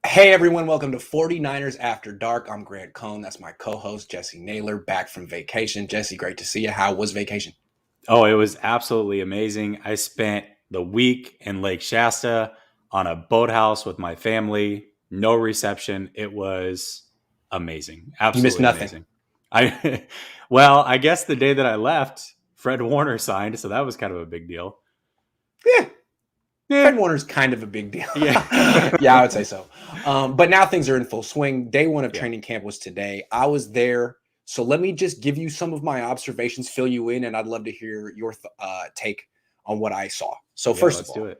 Hey everyone, welcome to 49ers After Dark. I'm Grant Cohn. That's my co-host, Jessie Naylor, back from vacation. Jessie, great to see you. How was vacation? Oh, it was absolutely amazing. I spent the week in Lake Shasta on a boathouse with my family, no reception. It was amazing. You missed Absolutely nothing. amazing. I well, I guess the day that I left, Fred Warner signed, so that was kind of a big deal. Yeah, Yeah. Fred Warner's kind of a big deal. Yeah. Yeah, I would say so. But now things are in full swing. Day one of Yeah. training camp was today. I was there. So let me just give you some of my observations, fill you in, and I'd love to hear your take on what I saw. So Yeah, first of let's do all, it.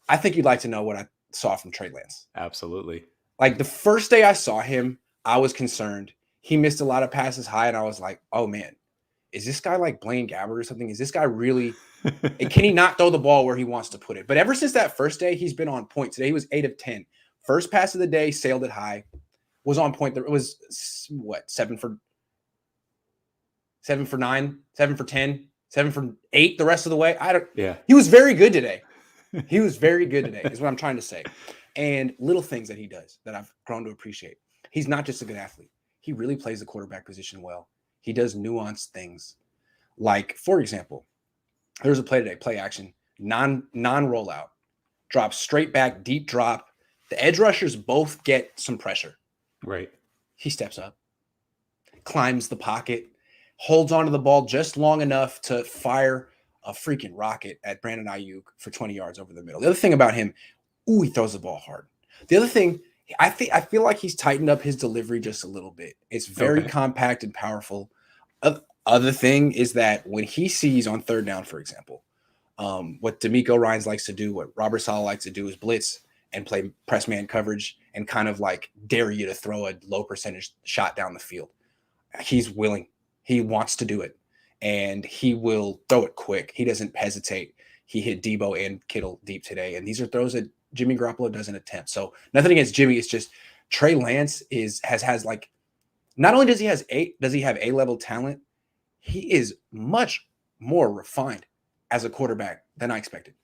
I think you'd like to know what I saw from Trey Lance. Absolutely. Like the first day I saw him, I was concerned. He missed a lot of passes high, and I was like, oh man, is this guy like Blaine Gabbert or something? Is this guy really can he not throw the ball where he wants to put it? But ever since that first day, he's been on point. Today he was 8 of 10. First pass of the day, sailed it high, was on point. It was what, 7 for 9, 7 for 10, 7 for 8 the rest of the way. Yeah. He was very good today. He was very good today, is what I'm trying to say. And little things that he does that I've grown to appreciate. He's not just a good athlete. He really plays the quarterback position well. He does nuanced things. Like, for example, there's a play today, play action, non-rollout, drop straight back, deep drop. The edge rushers both get some pressure. Right. He steps up, climbs the pocket, holds onto the ball just long enough to fire a freaking rocket at Brandon Ayuk for 20 yards over the middle. The other thing about him, he throws the ball hard. The other thing, I feel like he's tightened up his delivery just a little bit. It's very Okay. compact and powerful. Other thing is that when he sees on third down, for example, what D'Amico Ryans likes to do, what Robert Saleh likes to do is blitz and play press man coverage and kind of like dare you to throw a low percentage shot down the field. He's willing. He wants to do it, and he will throw it quick. He doesn't hesitate. He hit Deebo and Kittle deep today, and these are throws that Jimmy Garoppolo doesn't attempt. So nothing against Jimmy. It's just Trey Lance has like, not only does he have A-level talent, he is much more refined as a quarterback than I expected.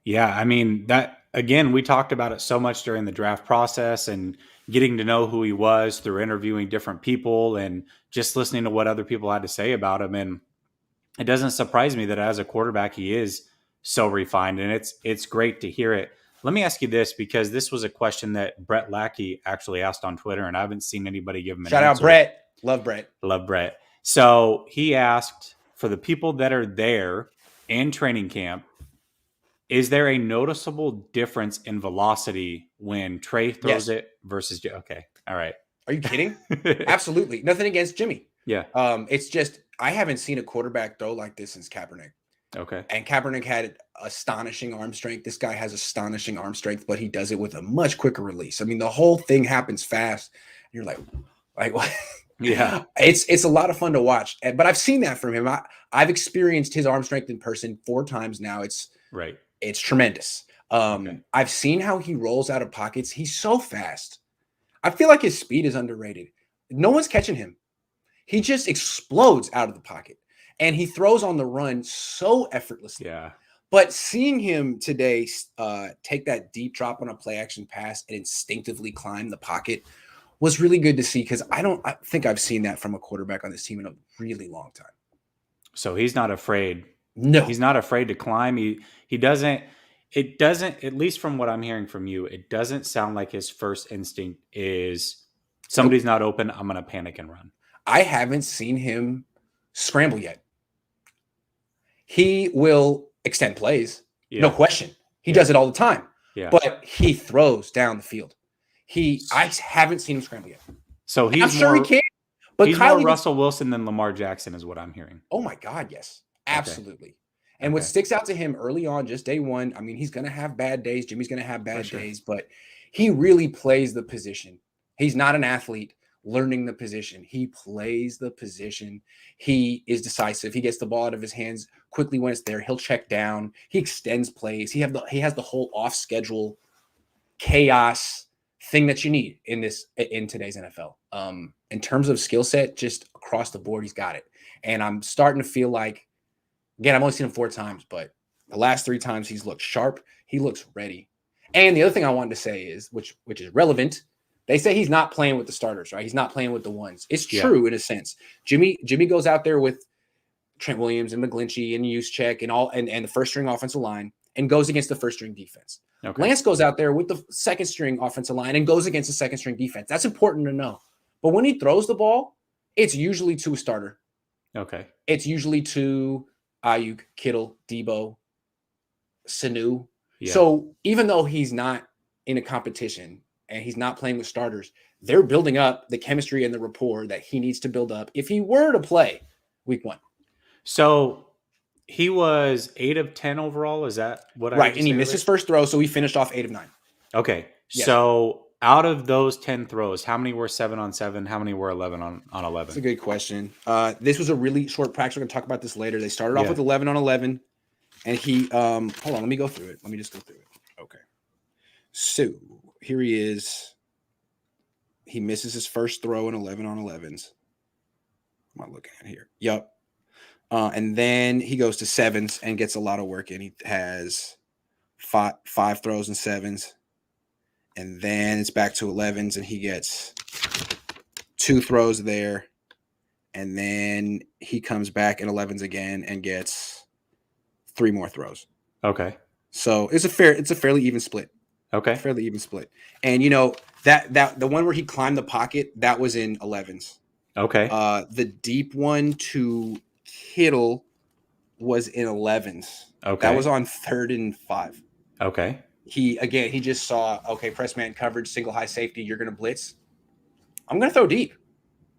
Yeah, I mean, that again, we talked about it so much during the draft process and getting to know who he was through interviewing different people and just listening to what other people had to say about him. And it doesn't surprise me that as a quarterback, he is so refined, and it's great to hear it. Let me ask you this, because this was a question that Brett Lackey actually asked on Twitter, and I haven't seen anybody give him an Shout out answer. Brett. Love Brett. Love Brett. So he asked, for the people that are there in training camp, is there a noticeable difference in velocity when Trey throws Yes. it versus okay? All right. Are you kidding? Absolutely. Nothing against Jimmy. Yeah. It's just I haven't seen a quarterback throw like this since Kaepernick. Okay. And Kaepernick had astonishing arm strength. This guy has astonishing arm strength, but he does it with a much quicker release. I mean, the whole thing happens fast. You're like what? Yeah. It's a lot of fun to watch. But I've seen that from him. I've experienced his arm strength in person 4 times now. Right. It's tremendous. Okay. I've seen how he rolls out of pockets. He's so fast. I feel like his speed is underrated. No one's catching him. He just explodes out of the pocket, and he throws on the run so effortlessly. Yeah. But seeing him today take that deep drop on a play action pass and instinctively climb the pocket was really good to see, because I think I've seen that from a quarterback on this team in a really long time. So he's not afraid. No. He's not afraid to climb. He doesn't. It doesn't, at least from what I'm hearing from you, it doesn't sound like his first instinct is somebody's not open, I'm going to panic and run. I haven't seen him scramble yet. He will extend plays, no question. He does it all the time. Yeah. But he throws down the field. I haven't seen him scramble yet. So I'm sure he can. But he's more Russell Wilson than Lamar Jackson is what I'm hearing. Oh my God, yes. Absolutely. Okay. And what sticks out to him early on, just day one, I mean, he's going to have bad days. Jimmy's going to have bad days, but he really plays the position. He's not an athlete learning the position. He plays the position. He is decisive. He gets the ball out of his hands quickly when it's there. He'll check down. He extends plays. He has the whole off schedule chaos thing that you need in today's NFL. In terms of skill set, just across the board, he's got it. And I'm starting to feel like, again, I've only seen him 4 times, but the last 3 times he's looked sharp. He looks ready. And the other thing I wanted to say is, which is relevant, they say he's not playing with the starters, right? He's not playing with the ones. It's true in a sense. Jimmy goes out there with Trent Williams and McGlinchey and Juszczyk and all and the first string offensive line and goes against the first string defense. Okay. Lance goes out there with the second string offensive line and goes against the second string defense. That's important to know. But when he throws the ball, it's usually to a starter. Okay. It's usually to Ayuk, Kittle, Deebo, Sanu. Yeah. So even though he's not in a competition and he's not playing with starters, they're building up the chemistry and the rapport that he needs to build up if he were to play week 1. So he was 8 of 10 overall. Is that what I right? And he missed his first throw, so he finished off 8 of 9. Okay. Yes. So out of those 10 throws, how many were 7 on 7? How many were 11 on 11? That's a good question. This was a really short practice. We're going to talk about this later. They started off with 11 on 11, and he hold on. Let me go through it. Let me just go through it. Okay. So here he is. He misses his first throw in 11 on 11s. What am I looking at here? Yep. And then he goes to 7s and gets a lot of work in. He has five throws and 7s. And then it's back to 11s and he gets 2 throws there. And then he comes back in 11s again and gets 3 more throws. Okay. So it's a fairly even split. Okay. Fairly even split. And you know, that the one where he climbed the pocket, that was in 11s. Okay. The deep one to Kittle was in 11s. Okay. That was on 3rd and 5. Okay. He just saw, okay, press man coverage, single high safety, you're going to blitz. I'm going to throw deep.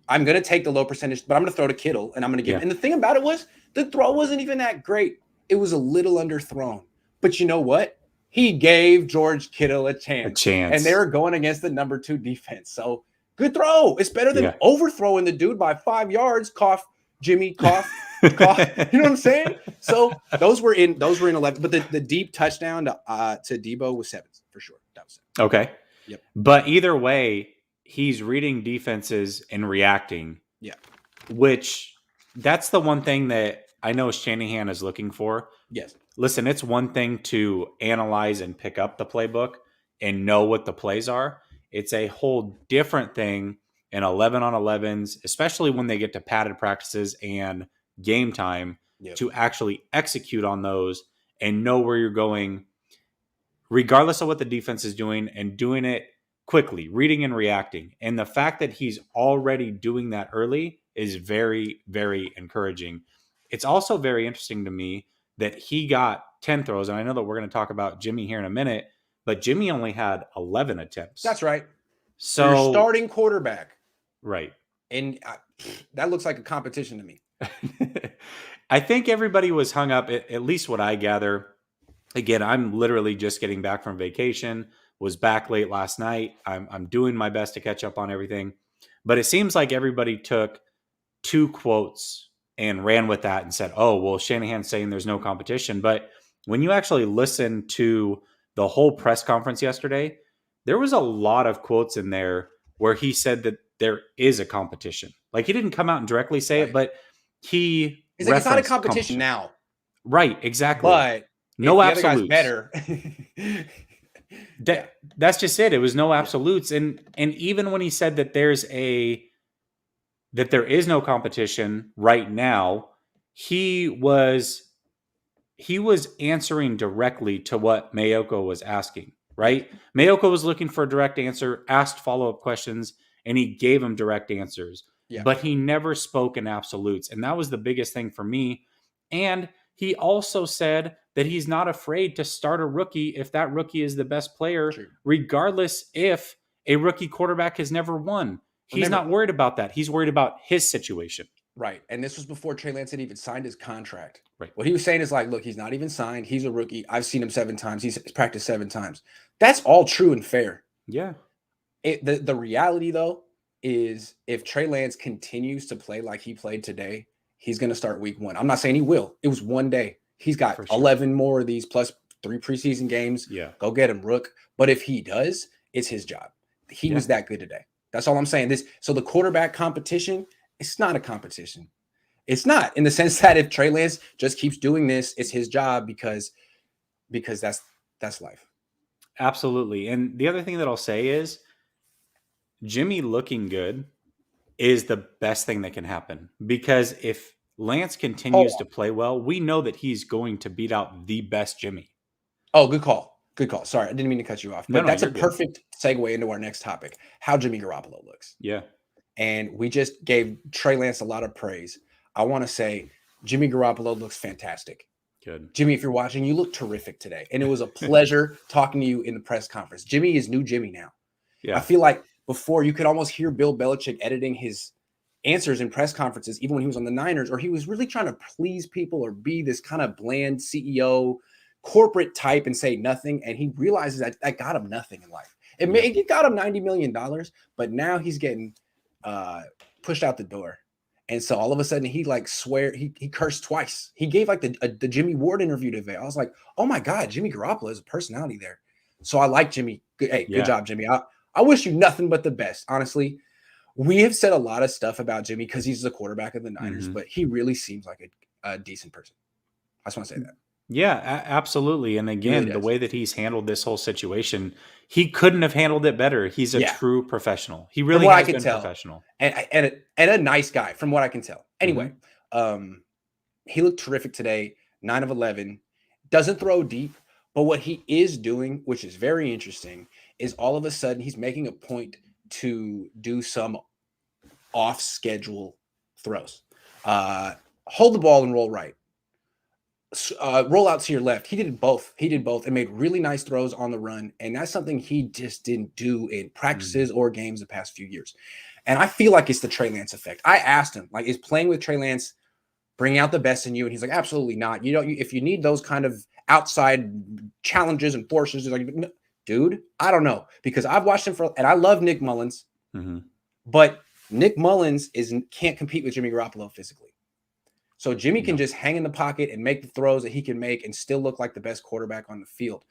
I'm going to take the low percentage, but I'm going to throw to Kittle, and I'm going to give. And the thing about it was, the throw wasn't even that great. It was a little underthrown. But you know what? He gave George Kittle a chance. And they were going against the number 2 defense. So good throw. It's better than overthrowing the dude by 5 yards. Cough, Jimmy, cough, cough. You know what I'm saying? So those were in 11. But the deep touchdown to Deebo was 7s for sure. That was 7. Okay. Yep. But either way, he's reading defenses and reacting. Yeah. Which that's the one thing that I know Shanahan is looking for. Yes. Listen, it's one thing to analyze and pick up the playbook and know what the plays are. It's a whole different thing in 11 on 11s, especially when they get to padded practices and game time to actually execute on those and know where you're going, regardless of what the defense is doing, and doing it quickly, reading and reacting. And the fact that he's already doing that early is very, very encouraging. It's also very interesting to me that he got 10 throws. And I know that we're going to talk about Jimmy here in a minute, but Jimmy only had 11 attempts. That's right. So your starting quarterback. Right. And that looks like a competition to me. I think everybody was hung up, at least what I gather. Again, I'm literally just getting back from vacation, was back late last night. I'm doing my best to catch up on everything. But it seems like everybody took 2 quotes and ran with that and said, oh, well, Shanahan's saying there's no competition. But when you actually listen to the whole press conference yesterday, there was a lot of quotes in there where he said that there is a competition. Like, he didn't come out and directly say it, but he's like, it's not a competition now. Right, exactly. But no if the absolutes. Other guy's better. That's just it. It was no absolutes. And even when he said that there is no competition right now, he was answering directly to what Mayoko was asking, right? Mayoko was looking for a direct answer, asked follow-up questions, and he gave him direct answers. Yeah. But he never spoke in absolutes. And that was the biggest thing for me. And he also said that he's not afraid to start a rookie if that rookie is the best player, regardless if a rookie quarterback has never won. He's not worried about that. He's worried about his situation. Right. And this was before Trey Lance had even signed his contract. Right. What he was saying is like, look, he's not even signed. He's a rookie. I've seen him 7 times. He's practiced 7 times. That's all true and fair. Yeah. The reality, though, is if Trey Lance continues to play like he played today, he's going to start week 1. I'm not saying he will. It was one day. He's got 11 more of these plus 3 preseason games. Yeah. Go get him, Rook. But if he does, it's his job. He was that good today. That's all I'm saying. So the quarterback competition, it's not a competition. It's not, in the sense that if Trey Lance just keeps doing this, it's his job because that's life. Absolutely. And the other thing that I'll say is Jimmy looking good is the best thing that can happen, because if Lance Hold continues on. to play well, we know that he's going to beat out the best Jimmy. Oh, good call. Good call. Sorry, I didn't mean to cut you off, No, but no, that's a you're good. perfect segue into our next topic, how Jimmy Garoppolo looks. Yeah. And we just gave Trey Lance a lot of praise. I want to say Jimmy Garoppolo looks fantastic. Good. Jimmy, if you're watching, you look terrific today. And it was a pleasure talking to you in the press conference. Jimmy is new Jimmy now. I Yeah. feel like before you could almost hear Bill Belichick editing his answers in press conferences, even when he was on the Niners, or he was really trying to please people or be this kind of bland CEO, corporate type and say nothing. And he realizes that got him nothing in life. It got him $90 million, but now he's getting pushed out the door. And so all of a sudden he he cursed twice. He gave like the Jimmy Ward interview today. I was like, oh my God, Jimmy Garoppolo is a personality there. So I like Jimmy. Hey, good job, Jimmy. I wish you nothing but the best. Honestly, we have said a lot of stuff about Jimmy because he's the quarterback of the Niners, but he really seems like a decent person. I just want to say that. Yeah, absolutely. And He really again, the does. way that he's handled this whole situation, he couldn't have handled it better. He's a Yeah. true professional. He From really what I has can been tell, professional. and a nice guy, from what I can tell. Anyway, he looked terrific today. 9 of 11. Doesn't throw deep, but what he is doing, which is very interesting, is all of a sudden he's making a point to do some off-schedule throws. Hold the ball and roll right. Roll out to your left. He did both. And made really nice throws on the run. And that's something he just didn't do in practices or games the past few years. And I feel like it's the Trey Lance effect. I asked him, like, is playing with Trey Lance bringing out the best in you? And he's like, absolutely not. If you need those kind of outside challenges and forces, like, no, dude, I don't know, because I've watched him and I love Nick Mullins, but Nick Mullins can't compete with Jimmy Garoppolo physically. So Jimmy can just hang in the pocket and make the throws that he can make and still look like the best quarterback on the field.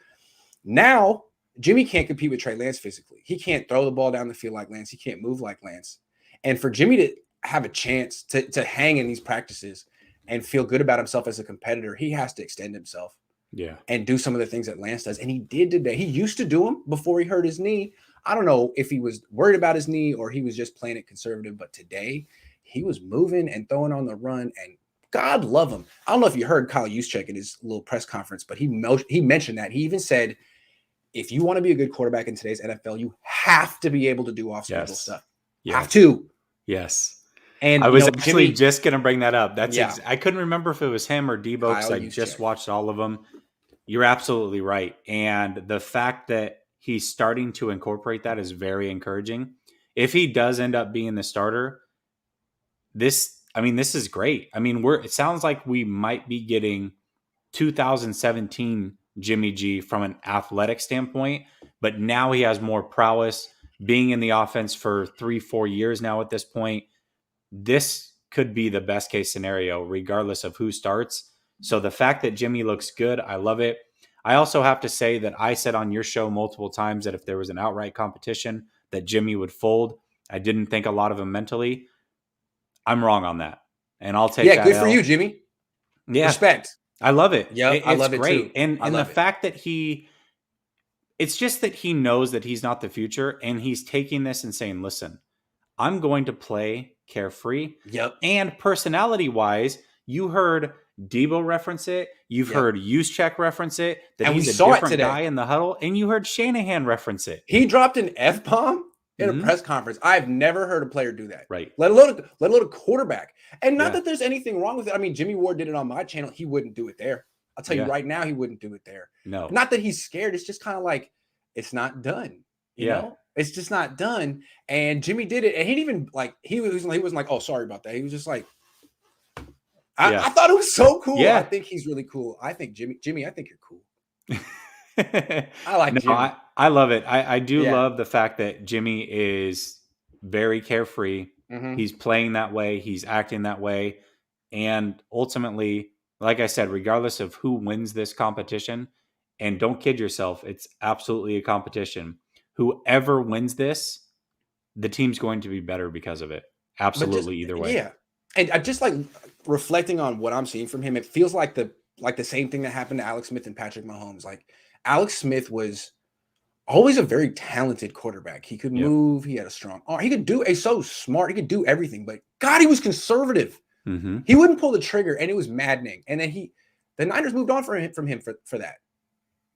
Now, Jimmy can't compete with Trey Lance physically. He can't throw the ball down the field like Lance. He can't move like Lance. And for Jimmy to have a chance to hang in these practices and feel good about himself as a competitor, he has to extend himself and do some of the things that Lance does. And he did today. He used to do them before he hurt his knee. I don't know if he was worried about his knee or he was just playing it conservative, but today he was moving and throwing on the run, and God love him. I don't know if you heard Kyle Juszczyk in his little press conference, but he mentioned that. He even said, if you want to be a good quarterback in today's NFL, you have to be able to do off-schedule stuff. Have to. Yes. And I was actually Jimmy, just going to bring that up. I couldn't remember if it was him or Deebo because I just watched all of them. You're absolutely right. And the fact that he's starting to incorporate that is very encouraging. If he does end up being the starter, this is great. I mean, it sounds like we might be getting 2017 Jimmy G from an athletic standpoint, but now he has more prowess being in the offense for 3-4 years now at this point. This could be the best case scenario, regardless of who starts. So the fact that Jimmy looks good, I love it. I also have to say that I said on your show multiple times that if there was an outright competition, that Jimmy would fold. I didn't think a lot of him mentally. I'm wrong on that. And I'll take that. Yeah, good for you, Jimmy. Yeah. Respect. I love it. Yeah, I love great. it too. And the fact that it's just that he knows that he's not the future, and he's taking this and saying, listen, I'm going to play carefree. Yep. And personality-wise, you heard Deebo reference it. You've heard Juszczyk reference it. That and he's a different guy in the huddle. And you heard Shanahan reference it. He dropped an F-bomb in a press conference. I've never heard a player do that. Right. Let alone a quarterback. And not that there's anything wrong with it. I mean, Jimmy Ward did it on my channel. He wouldn't do it there. I'll tell you right now, he wouldn't do it there. No. Not that he's scared. It's just kind of like, it's not done. You know? It's just not done. And Jimmy did it. And he didn't even he wasn't like, oh, sorry about that. He was just like, I thought it was so cool. Yeah. I think he's really cool. I think Jimmy, I think you're cool. I like Jimmy. I love it. I do love the fact that Jimmy is very carefree. He's playing that way. He's acting that way. And ultimately, like I said, regardless of who wins this competition, and don't kid yourself, it's absolutely a competition. Whoever wins this, the team's going to be better because of it. Absolutely, either way. Yeah. And I just like reflecting on what I'm seeing from him, it feels like the same thing that happened to Alex Smith and Patrick Mahomes. Like Alex Smith was always a very talented quarterback. He could Yep. move. He had a strong arm. He could do. He's so smart. He could do everything. But God, he was conservative. Mm-hmm. He wouldn't pull the trigger, and it was maddening. And then the Niners moved on from him for that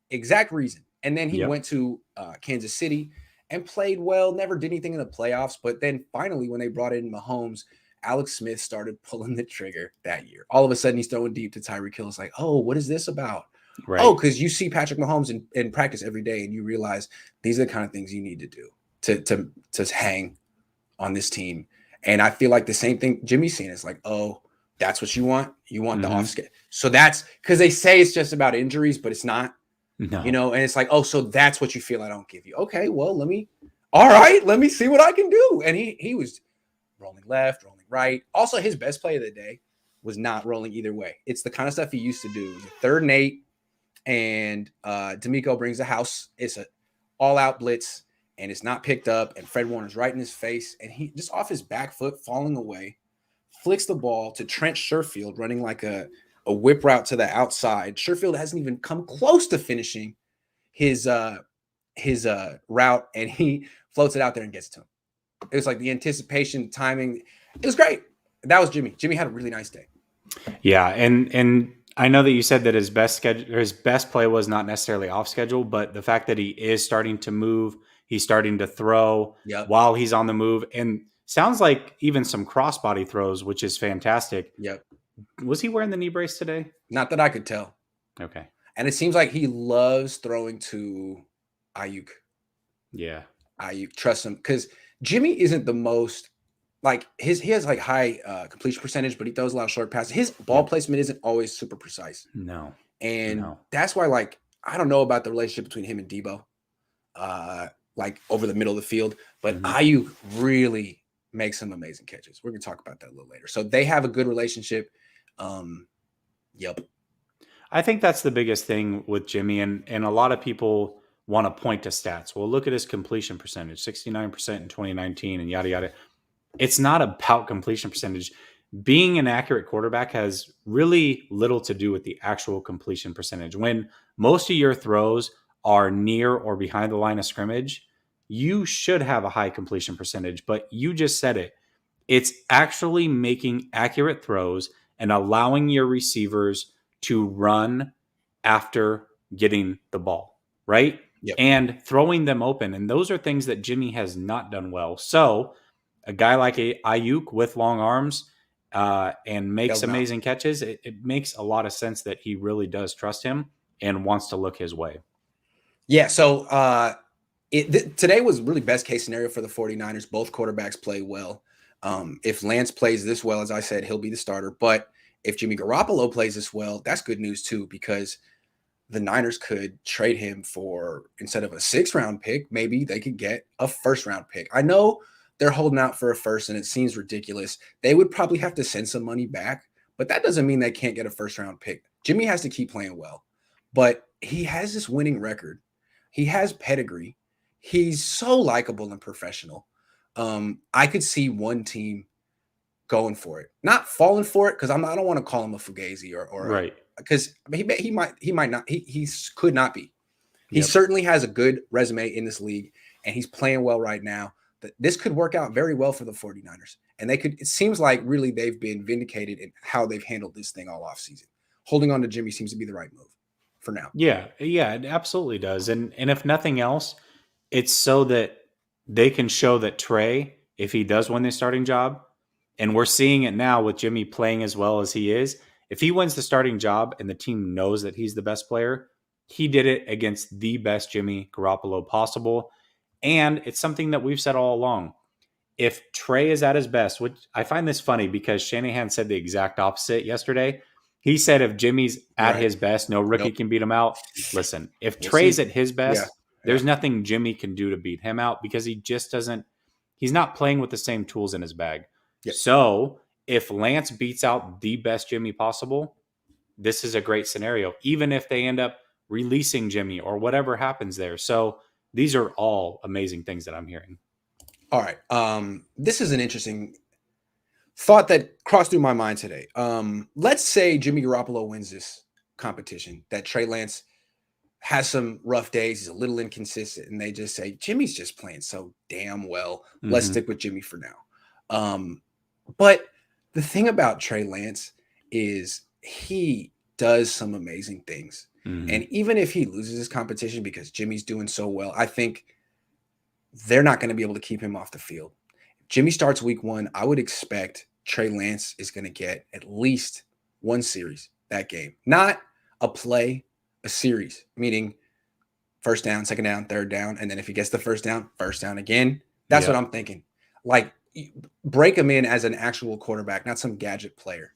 exact reason. And then he Yep. went to Kansas City and played well. Never did anything in the playoffs. But then finally, when they brought in Mahomes, Alex Smith started pulling the trigger that year. All of a sudden, he's throwing deep to Tyreek Hill. It's like, oh, what is this about? Right. Oh, because you see Patrick Mahomes in practice every day, and you realize these are the kind of things you need to do to hang on this team. And I feel like the same thing Jimmy's saying is like, oh, that's what you want. You want the off schedule. So that's because they say it's just about injuries, but it's not. No. You know, and it's like, oh, so that's what you feel I don't give you. Okay, well, let me see what I can do. And he was rolling left, rolling right. Also, his best play of the day was not rolling either way. It's the kind of stuff he used to do. It was a 3rd and 8, and D'Amico brings the house. It's a all-out blitz, and it's not picked up, and Fred Warner's right in his face, and he just off his back foot, falling away, flicks the ball to Trent Sherfield, running like a whip route to the outside. Sherfield hasn't even come close to finishing his route, and he floats it out there and gets it to him. It was like the anticipation, timing. It was great. That was Jimmy. Jimmy had a really nice day. Yeah, and I know that you said that his best play was not necessarily off schedule, but the fact that he is starting to move, he's starting to throw while he's on the move, and sounds like even some crossbody throws, which is fantastic. Yep. Was he wearing the knee brace today? Not that I could tell. Okay. And it seems like he loves throwing to Ayuk. Yeah. Ayuk, trust him, because Jimmy isn't the most like he has like high completion percentage, but he throws a lot of short passes. His ball placement isn't always super precise. No. And that's why, like, I don't know about the relationship between him and Deebo, like over the middle of the field, but Ayuk really makes some amazing catches. We're gonna talk about that a little later. So they have a good relationship. Yep. I think that's the biggest thing with Jimmy, and a lot of people want to point to stats. Well, look at his completion percentage, 69% in 2019 and yada, yada. It's not about completion percentage. Being an accurate quarterback has really little to do with the actual completion percentage. When most of your throws are near or behind the line of scrimmage, you should have a high completion percentage, but you just said it. It's actually making accurate throws and allowing your receivers to run after getting the ball, right? Yep. And throwing them open. And those are things that Jimmy has not done well. So a guy like Ayuk with long arms and makes amazing catches, it makes a lot of sense that he really does trust him and wants to look his way. Yeah, so today was really best case scenario for the 49ers. Both quarterbacks play well. If Lance plays this well, as I said, he'll be the starter. But if Jimmy Garoppolo plays this well, that's good news too, because the Niners could trade him for, instead of a 6th-round pick, maybe they could get a 1st-round pick. I know they're holding out for a 1st, and it seems ridiculous. They would probably have to send some money back, but that doesn't mean they can't get a 1st-round pick. Jimmy has to keep playing well, but he has this winning record. He has pedigree. He's so likable and professional. I could see one team going for it, not falling for it, because I don't want to call him a fugazi or right, because he might not, he could not be. He certainly has a good resume in this league, and he's playing well right now. This could work out very well for the 49ers, and it seems like really they've been vindicated in how they've handled this thing all offseason. Holding on to Jimmy seems to be the right move for now. Yeah, it absolutely does. And if nothing else, it's so that they can show that Trey, if he does win the starting job, and we're seeing it now with Jimmy playing as well as he is, if he wins the starting job and the team knows that he's the best player, he did it against the best Jimmy Garoppolo possible. And it's something that we've said all along. If Trey is at his best, which I find this funny because Shanahan said the exact opposite yesterday. He said if Jimmy's at his best, no rookie can beat him out. Listen, if Trey's at his best, there's nothing Jimmy can do to beat him out because he just doesn't – he's not playing with the same tools in his bag. Yep. So if Lance beats out the best Jimmy possible, this is a great scenario, even if they end up releasing Jimmy or whatever happens there. So these are all amazing things that I'm hearing. All right. This is an interesting thought that crossed through my mind today. Let's say Jimmy Garoppolo wins this competition, that Trey Lance has some rough days. He's a little inconsistent, and they just say Jimmy's just playing so damn well. Let's Mm-hmm. stick with Jimmy for now. But the thing about Trey Lance is he does some amazing things. Mm-hmm. And even if he loses his competition because Jimmy's doing so well, I think they're not going to be able to keep him off the field. If Jimmy starts week 1, I would expect Trey Lance is going to get at least one series that game. Not a play, a series, meaning first down, second down, third down. And then if he gets the first down again. That's what I'm thinking. Like, break him in as an actual quarterback, not some gadget player.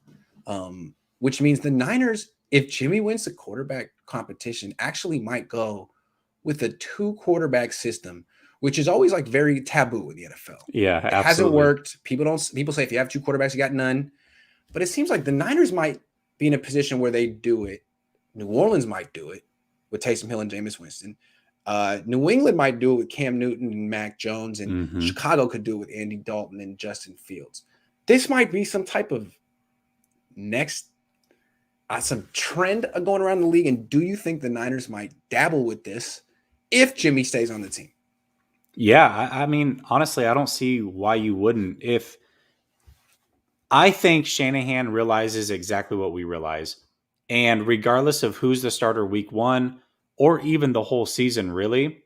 Which means the Niners, if Jimmy wins the quarterback competition, actually might go with a 2-quarterback system, which is always like very taboo in the NFL. Yeah, it absolutely. hasn't worked. People say if you have 2 quarterbacks, you got none. But it seems like the Niners might be in a position where they do it. New Orleans might do it with Taysom Hill and Jameis Winston. New England might do it with Cam Newton and Mac Jones, and Chicago could do it with Andy Dalton and Justin Fields. This might be some type of some trend going around the league. And do you think the Niners might dabble with this if Jimmy stays on the team? Yeah, I mean, honestly, I don't see why you wouldn't. If I think Shanahan realizes exactly what we realize, and regardless of who's the starter week 1 or even the whole season, really,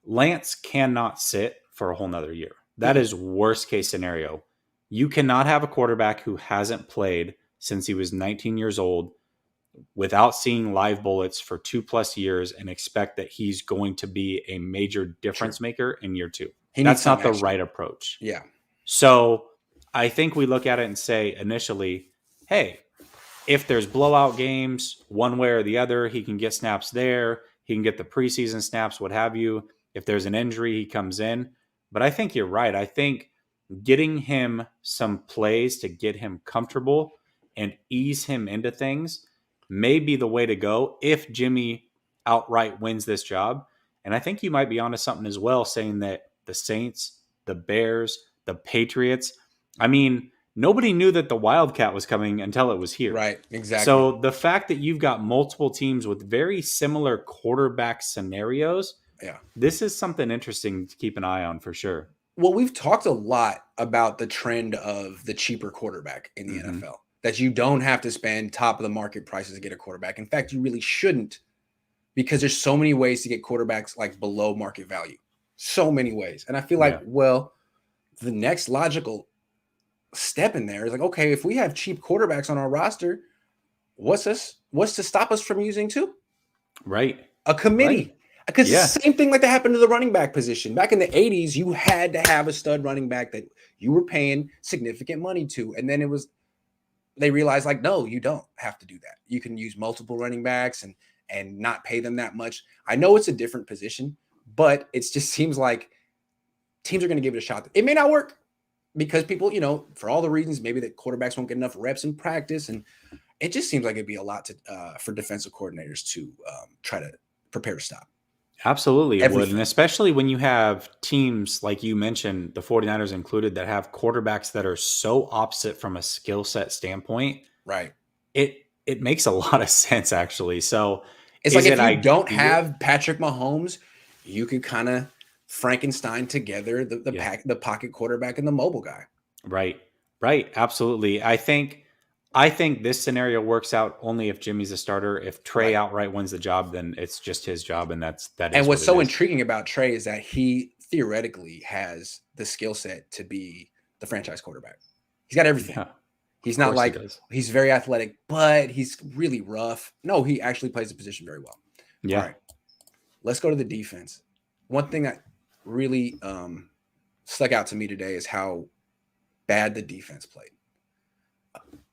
Lance cannot sit for a whole nother year. That is worst case scenario. You cannot have a quarterback who hasn't played since he was 19 years old without seeing live bullets for 2+ years and expect that he's going to be a major difference maker in year 2. That's not the right approach. Yeah. So I think we look at it and say initially, hey, if there's blowout games one way or the other, he can get snaps there. He can get the preseason snaps, what have you. If there's an injury, he comes in. But I think you're right. I think getting him some plays to get him comfortable and ease him into things may be the way to go if Jimmy outright wins this job. And I think you might be onto something as well, saying that the Saints, the Bears, the Patriots, I mean, nobody knew that the Wildcat was coming until it was here. Right, exactly. So the fact that you've got multiple teams with very similar quarterback scenarios, this is something interesting to keep an eye on for sure. Well, we've talked a lot about the trend of the cheaper quarterback in the NFL, that you don't have to spend top of the market prices to get a quarterback. In fact, you really shouldn't, because there's so many ways to get quarterbacks like below market value. So many ways. And I feel like, well, the next logical step in there is like, okay, if we have cheap quarterbacks on our roster, what's to stop us from using 2? Right. A committee. Because same thing like that happened to the running back position. Back in the 80s, you had to have a stud running back that you were paying significant money to. And then they realized, like, no, you don't have to do that. You can use multiple running backs and not pay them that much. I know it's a different position, but it just seems like teams are going to give it a shot. It may not work because people, for all the reasons, maybe that quarterbacks won't get enough reps in practice. And it just seems like it'd be a lot for defensive coordinators to try to prepare to stop. Absolutely it would. And especially when you have teams like you mentioned, the 49ers included, that have quarterbacks that are so opposite from a skill set standpoint. Right. It makes a lot of sense, actually. So it's like if you don't have Patrick Mahomes, you can kind of Frankenstein together the pocket quarterback and the mobile guy. Right. Absolutely. I think this scenario works out only if Jimmy's a starter. If Trey outright wins the job, then it's just his job, and that is. And what's so intriguing about Trey is that he theoretically has the skill set to be the franchise quarterback. He's got everything. Yeah, he's not like he's very athletic, but he's really rough. No, he actually plays the position very well. Yeah. All right. Let's go to the defense. One thing that really stuck out to me today is how bad the defense played.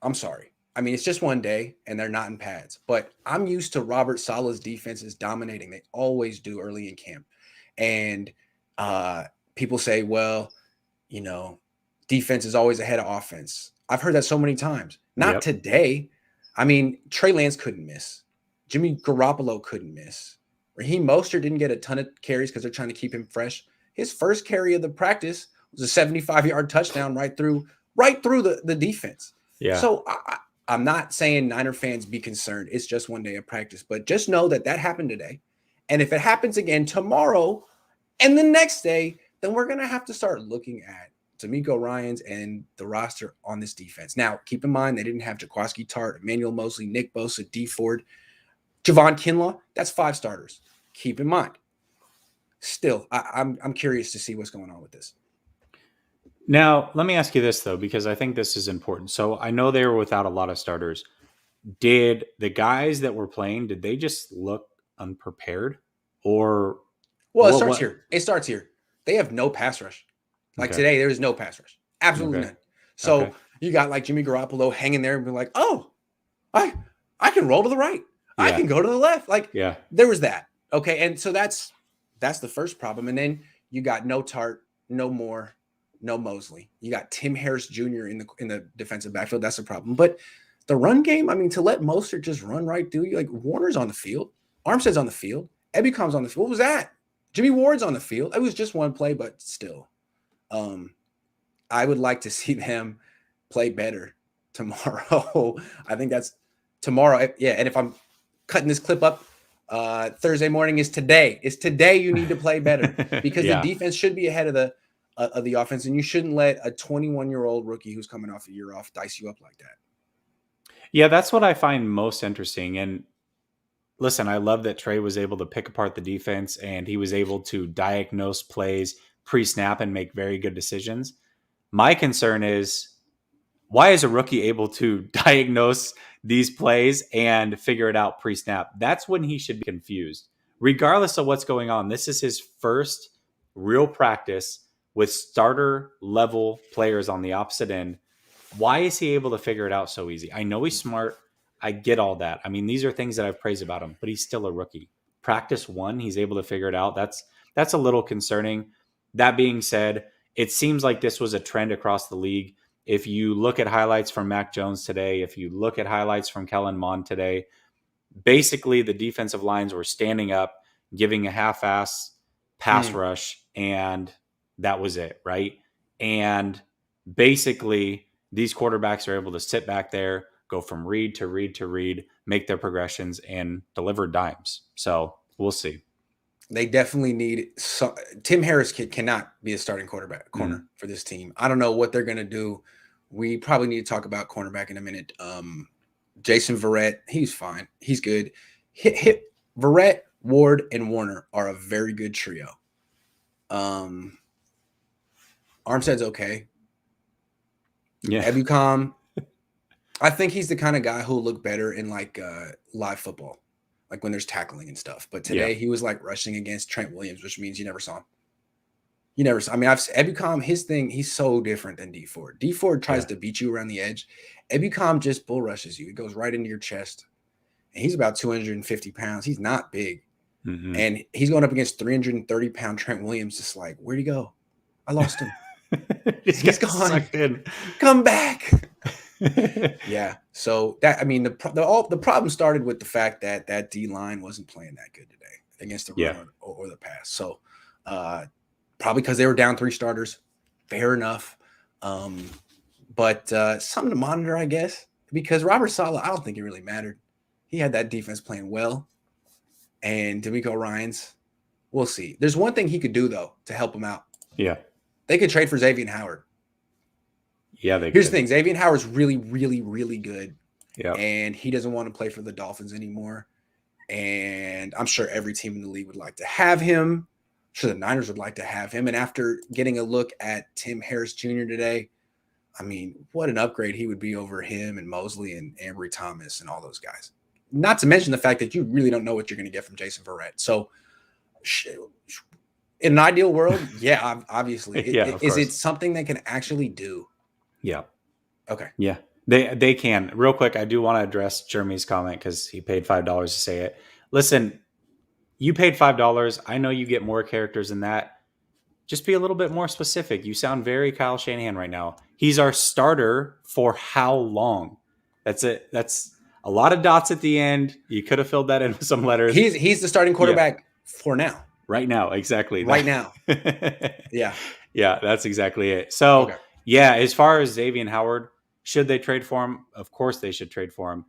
I'm sorry. I mean, it's just one day and they're not in pads, but I'm used to Robert Saleh's defenses dominating. They always do early in camp. And people say, well, defense is always ahead of offense. I've heard that so many times. Not today. I mean, Trey Lance couldn't miss. Jimmy Garoppolo couldn't miss. Raheem Mostert didn't get a ton of carries because they're trying to keep him fresh. His first carry of the practice was a 75-yard touchdown right through the defense. Yeah. So I'm not saying Niner fans be concerned. It's just one day of practice, but just know that happened today. And if it happens again tomorrow and the next day, then we're going to have to start looking at DeMeco Ryans and the roster on this defense. Now, keep in mind, they didn't have Jaquiski Tartt, Emmanuel Mosley, Nick Bosa, D Ford, Javon Kinlaw. That's 5 starters. Keep in mind. Still, I'm curious to see what's going on with this. Now, let me ask you this, though, because I think this is important. So I know they were without a lot of starters. Did the guys that were playing, did they just look unprepared? Or well, it starts here. It starts here. They have no pass rush. Like today, there is no pass rush. Absolutely none. So you got like Jimmy Garoppolo hanging there and be like, oh, I can roll to the right. I can go to the left. Like there was that. Okay. And so that's the first problem. And then you got no Tart, no Moore, no Mosley. You got Tim Harris Jr. in the defensive backfield. That's a problem. But the run game, I mean, to let Mostert just run right through you, like Warner's on the field, Armstead's on the field, Ebicom's on the field. What was that? Jimmy Ward's on the field. It was just one play, but still. I would like to see them play better tomorrow. I think that's tomorrow. Yeah, and if I'm cutting this clip up, Thursday morning is today. It's today you need to play better because the defense should be ahead of the offense, and you shouldn't let a 21-year-old rookie who's coming off a year off dice you up like that. Yeah, that's what I find most interesting. And listen, I love that Trey was able to pick apart the defense and he was able to diagnose plays pre-snap and make very good decisions. My concern is, why is a rookie able to diagnose these plays and figure it out pre-snap? That's when he should be confused. Regardless of what's going on, this is his first real practice with starter level players on the opposite end. Why is he able to figure it out so easy? I know he's smart. I get all that. I mean, these are things that I've praised about him, but he's still a rookie. Practice 1, he's able to figure it out. That's a little concerning. That being said, it seems like this was a trend across the league. If you look at highlights from Mac Jones today, if you look at highlights from Kellen Mond today, basically the defensive lines were standing up, giving a half-ass pass rush, and that was it, right? And basically these quarterbacks are able to sit back there, go from read to read to read, make their progressions, and deliver dimes. So we'll see. They definitely need some. Tim Harris cannot be a starting corner for this team. I don't know what they're going to do. We probably need to talk about cornerback in a minute. Jason Verrett, he's fine. He's good. Verrett, Ward, and Warner are a very good trio. Armstead's okay. Yeah. Ebicom, I think he's the kind of guy who'll look better in like live football, like when there's tackling and stuff. But today he was like rushing against Trent Williams, which means you never saw him. You never saw. I mean, Ebicom, his thing, he's so different than D Ford. D Ford tries to beat you around the edge. Ebicom just bull rushes you. It goes right into your chest. And he's about 250 pounds. He's not big. Mm-hmm. And he's going up against 330-pound Trent Williams. Just like, where'd he go? I lost him. He's gone. Come back. Yeah. So that, I mean, the problem started with the fact that D line wasn't playing that good today against the run or the pass. So probably because they were down 3 starters. Fair enough. But something to monitor, I guess, because Robert Saleh, I don't think it really mattered. He had that defense playing well. And DeMeco Ryans, we'll see. There's one thing he could do, though, to help him out. Yeah. They could trade for Xavien Howard. Yeah, Here's the thing. Xavien Howard's really, really, really good. Yeah. And he doesn't want to play for the Dolphins anymore. And I'm sure every team in the league would like to have him. I'm sure the Niners would like to have him. And after getting a look at Tim Harris Jr. today, I mean, what an upgrade he would be over him and Mosley and Ambry Thomas and all those guys. Not to mention the fact that you really don't know what you're going to get from Jason Verrett. So in an ideal world, obviously. Is it something that can actually do? Yeah. Okay. Yeah, they can. Real quick, I do want to address Jeremy's comment because he paid $5 to say it. Listen, you paid $5. I know you get more characters than that. Just be a little bit more specific. You sound very Kyle Shanahan right now. He's our starter for how long? That's it. That's a lot of dots at the end. You could have filled that in with some letters. He's the starting quarterback for now. Right now, exactly. Right now. Yeah. Yeah, that's exactly it. So, as far as Xavien Howard, Should they trade for him? Of course they should trade for him.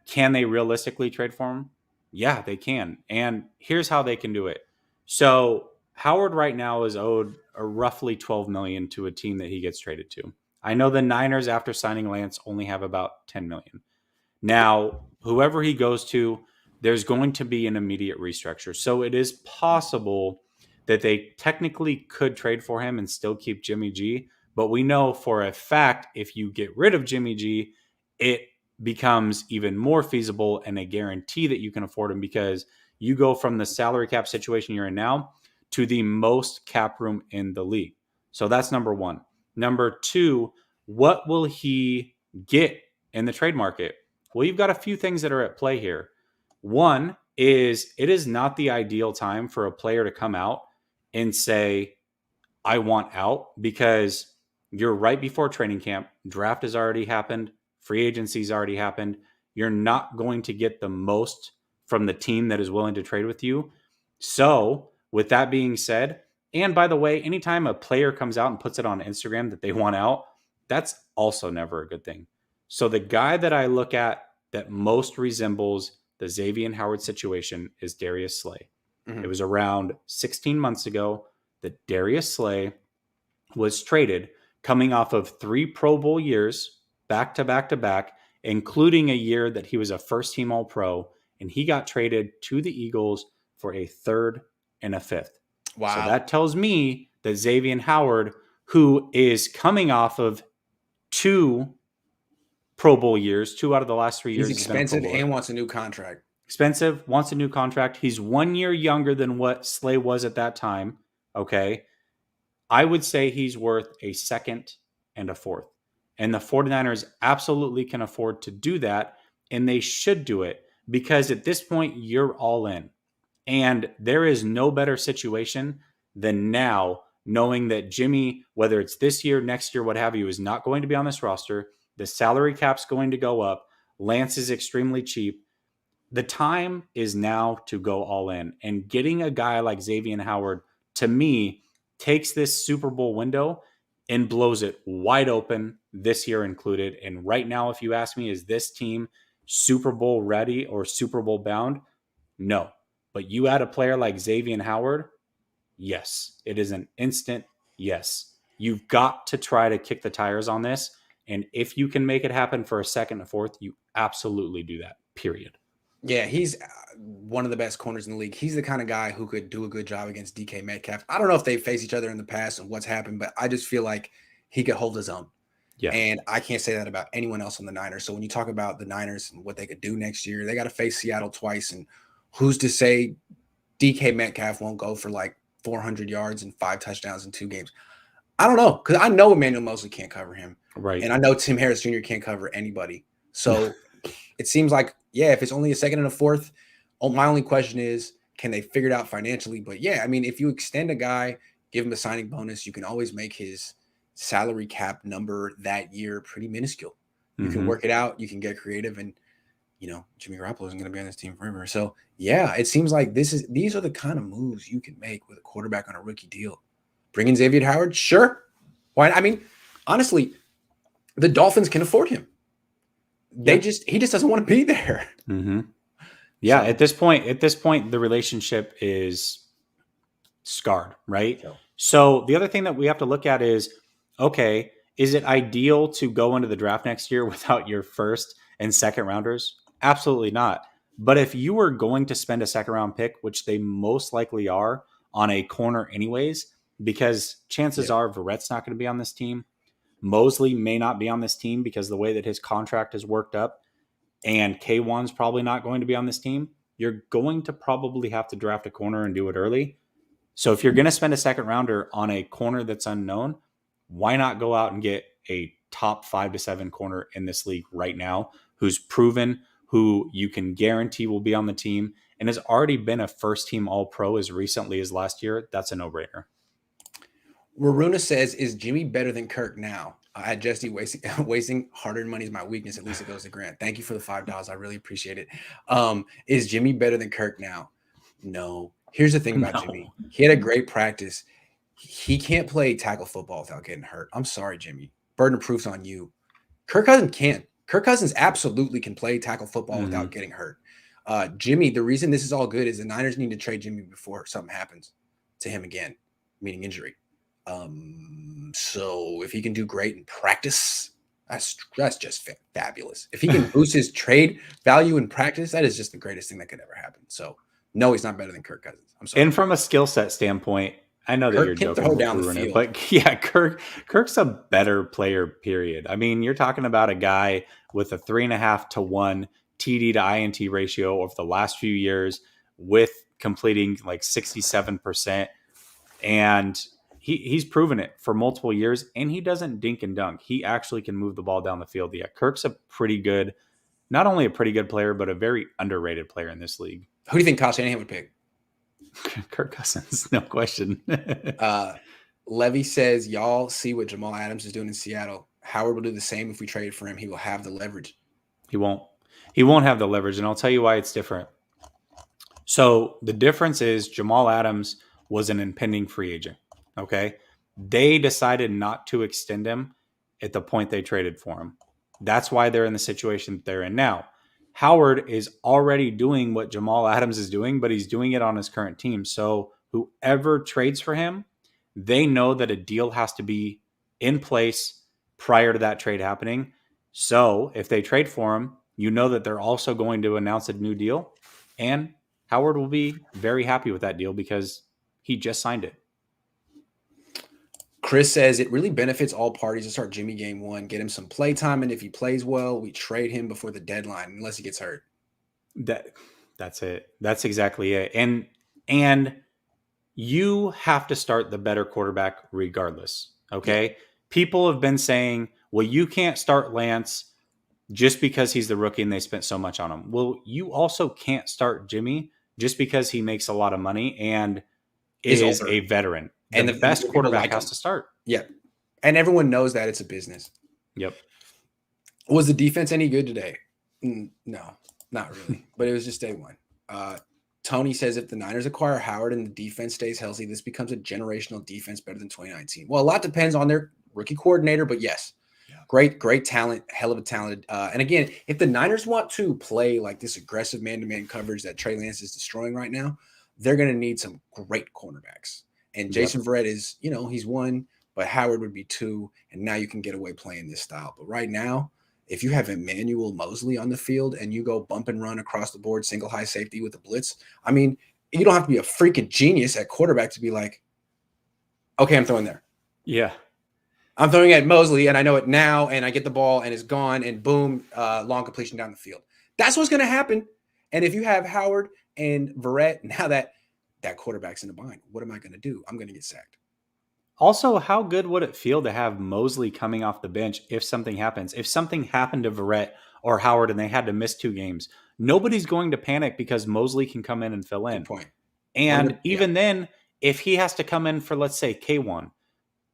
Can they realistically trade for him? Yeah, they can. And here's how they can do it. So Howard right now is owed a roughly $12 million to a team that he gets traded to. I know the Niners, after signing Lance, only have about $10 million. Now, whoever he goes to, there's going to be an immediate restructure. So it is possible that they technically could trade for him and still keep Jimmy G. But we know for a fact, if you get rid of Jimmy G, it becomes even more feasible and a guarantee that you can afford him, because you go from the salary cap situation you're in now to the most cap room in the league. So that's number one. Number two, what will he get in the trade market? Well, you've got a few things that are at play here. One is, it is not the ideal time for a player to come out and say, I want out, because you're right before training camp. Draft has already happened. Free agency's already happened. You're not going to get the most from the team that is willing to trade with you. So with that being said, and by the way, anytime a player comes out and puts it on Instagram that they want out, that's also never a good thing. So the guy that I look at that most resembles the Xavien Howard situation is Darius Slay. Mm-hmm. It was around 16 months ago that Darius Slay was traded, coming off of 3 Pro Bowl years, back to back to back, including a year that he was a first-team All-Pro, and he got traded to the Eagles for a 3rd and a 5th. Wow. So that tells me that Xavien Howard, who is coming off of 2 Pro Bowl years, 2 out of the last 3 years. He's expensive and wants a new contract. Expensive, wants a new contract. He's 1 year younger than what Slay was at that time. Okay. I would say he's worth a 2nd and a 4th. And the 49ers absolutely can afford to do that. And they should do it, because at this point, you're all in. And there is no better situation than now, knowing that Jimmy, whether it's this year, next year, what have you, is not going to be on this roster. The salary cap's going to go up. Lance is extremely cheap. The time is now to go all in. And getting a guy like Xavien Howard, to me, takes this Super Bowl window and blows it wide open, this year included. And right now, if you ask me, is this team Super Bowl ready or Super Bowl bound? No. But you add a player like Xavien Howard, yes. It is an instant yes. You've got to try to kick the tires on this. And if you can make it happen for a 2nd and 4th, you absolutely do that, period. Yeah, he's one of the best corners in the league. He's the kind of guy who could do a good job against DK Metcalf. I don't know if they face each other in the past and what's happened, but I just feel like he could hold his own. Yeah. And I can't say that about anyone else on the Niners. So when you talk about the Niners and what they could do next year, they got to face Seattle twice. And who's to say DK Metcalf won't go for like 400 yards and 5 touchdowns in 2 games? I don't know, because I know Emmanuel Mosley can't cover him. Right. And I know Tim Harris Jr. can't cover anybody. So it seems like, yeah, if it's only a 2nd and a 4th, my only question is, can they figure it out financially? But yeah, I mean, if you extend a guy, give him a signing bonus, you can always make his salary cap number that year pretty minuscule. You can work it out. You can get creative. And, you know, Jimmy Garoppolo isn't going to be on this team forever. So, yeah, it seems like these are the kind of moves you can make with a quarterback on a rookie deal. Bring in Xavien Howard? Sure. Why? I mean, honestly, the Dolphins can afford him. He just doesn't want to be there. Mm-hmm. Yeah. So, at this point, the relationship is scarred, right? So the other thing that we have to look at is, okay, is it ideal to go into the draft next year without your 1st and 2nd rounders? Absolutely not. But if you were going to spend a 2nd round pick, which they most likely are, on a corner anyways, because chances are Verrett's not going to be on this team. Mosley may not be on this team because the way that his contract is worked up, and K1's probably not going to be on this team. You're going to probably have to draft a corner and do it early. So if you're going to spend a 2nd rounder on a corner that's unknown, why not go out and get a top 5 to 7 corner in this league right now, who's proven, who you can guarantee will be on the team, and has already been a first-team All-Pro as recently as last year? That's a no-brainer. Waruna says, is Jimmy better than Kirk now? I had Jesse wasting hard-earned money is my weakness. At least it goes to Grant. Thank you for the $5. I really appreciate it. Is Jimmy better than Kirk now? No. Here's the thing about Jimmy. He had a great practice. He can't play tackle football without getting hurt. I'm sorry, Jimmy. Burden of proof's on you. Kirk Cousins can. Kirk Cousins absolutely can play tackle football without Mhm. getting hurt. Jimmy, the reason this is all good is the Niners need to trade Jimmy before something happens to him again, meaning injury. So if he can do great in practice, that's just fabulous. If he can boost his trade value in practice, that is just the greatest thing that could ever happen. So no, he's not better than Kirk Cousins. I'm sorry. And from a skill set standpoint, I know that you're Kirk can joking throw with down the Bruin it, field. but yeah, Kirk's a better player, period. I mean, you're talking about a guy with a 3.5 to 1 TD to INT ratio over the last few years with completing like 67%. And he's proven it for multiple years, and he doesn't dink and dunk. He actually can move the ball down the field. Yeah, Kirk's a pretty good, not only a pretty good player, but a very underrated player in this league. Who do you think Kyle Shanahan would pick? Kirk Cousins, no question. Levy says, y'all see what Jamal Adams is doing in Seattle. Howard will do the same if we trade for him. He will have the leverage. He won't. He won't have the leverage, and I'll tell you why it's different. So the difference is Jamal Adams was an impending free agent. Okay. They decided not to extend him at the point they traded for him. That's why they're in the situation they're in now. Howard is already doing what Jamal Adams is doing, but he's doing it on his current team. So whoever trades for him, they know that a deal has to be in place prior to that trade happening. So if they trade for him, you know that they're also going to announce a new deal, and Howard will be very happy with that deal because he just signed it. Chris says it really benefits all parties to start Jimmy game one, get him some play time, and if he plays well, we trade him before the deadline unless he gets hurt. That's it. That's exactly it. And you have to start the better quarterback regardless. Okay. Yeah. People have been saying, well, you can't start Lance just because he's the rookie and they spent so much on him. Well, you also can't start Jimmy just because he makes a lot of money and is a veteran. And the best quarterback has to start. Yeah. And everyone knows that it's a business. Yep. Was the defense any good today? No, not really. But it was just day one. Tony says if the Niners acquire Howard and the defense stays healthy, this becomes a generational defense better than 2019. Well, a lot depends on their rookie coordinator, but yes. Yeah. Great talent, hell of a talented. And again, if the Niners want to play like this aggressive man-to-man coverage that Trey Lance is destroying right now, they're going to need some great cornerbacks. And Jason Verrett is, he's one, but Howard would be two. And now you can get away playing this style. But right now, if you have Emmanuel Mosley on the field and you go bump and run across the board, single high safety with a blitz, I mean, you don't have to be a freaking genius at quarterback to be like, okay, I'm throwing there. Yeah. I'm throwing at Mosley, and I know it now, and I get the ball, and it's gone, and boom, long completion down the field. That's what's going to happen. And if you have Howard and Verrett, now that quarterback's in the bind, what am I going to do? I'm going to get sacked. Also, how good would it feel to have Mosley coming off the bench if something happens? If something happened to Verrett or Howard and they had to miss 2 games, nobody's going to panic because Mosley can come in and fill in. Good point. And even then, if he has to come in for, let's say, K1,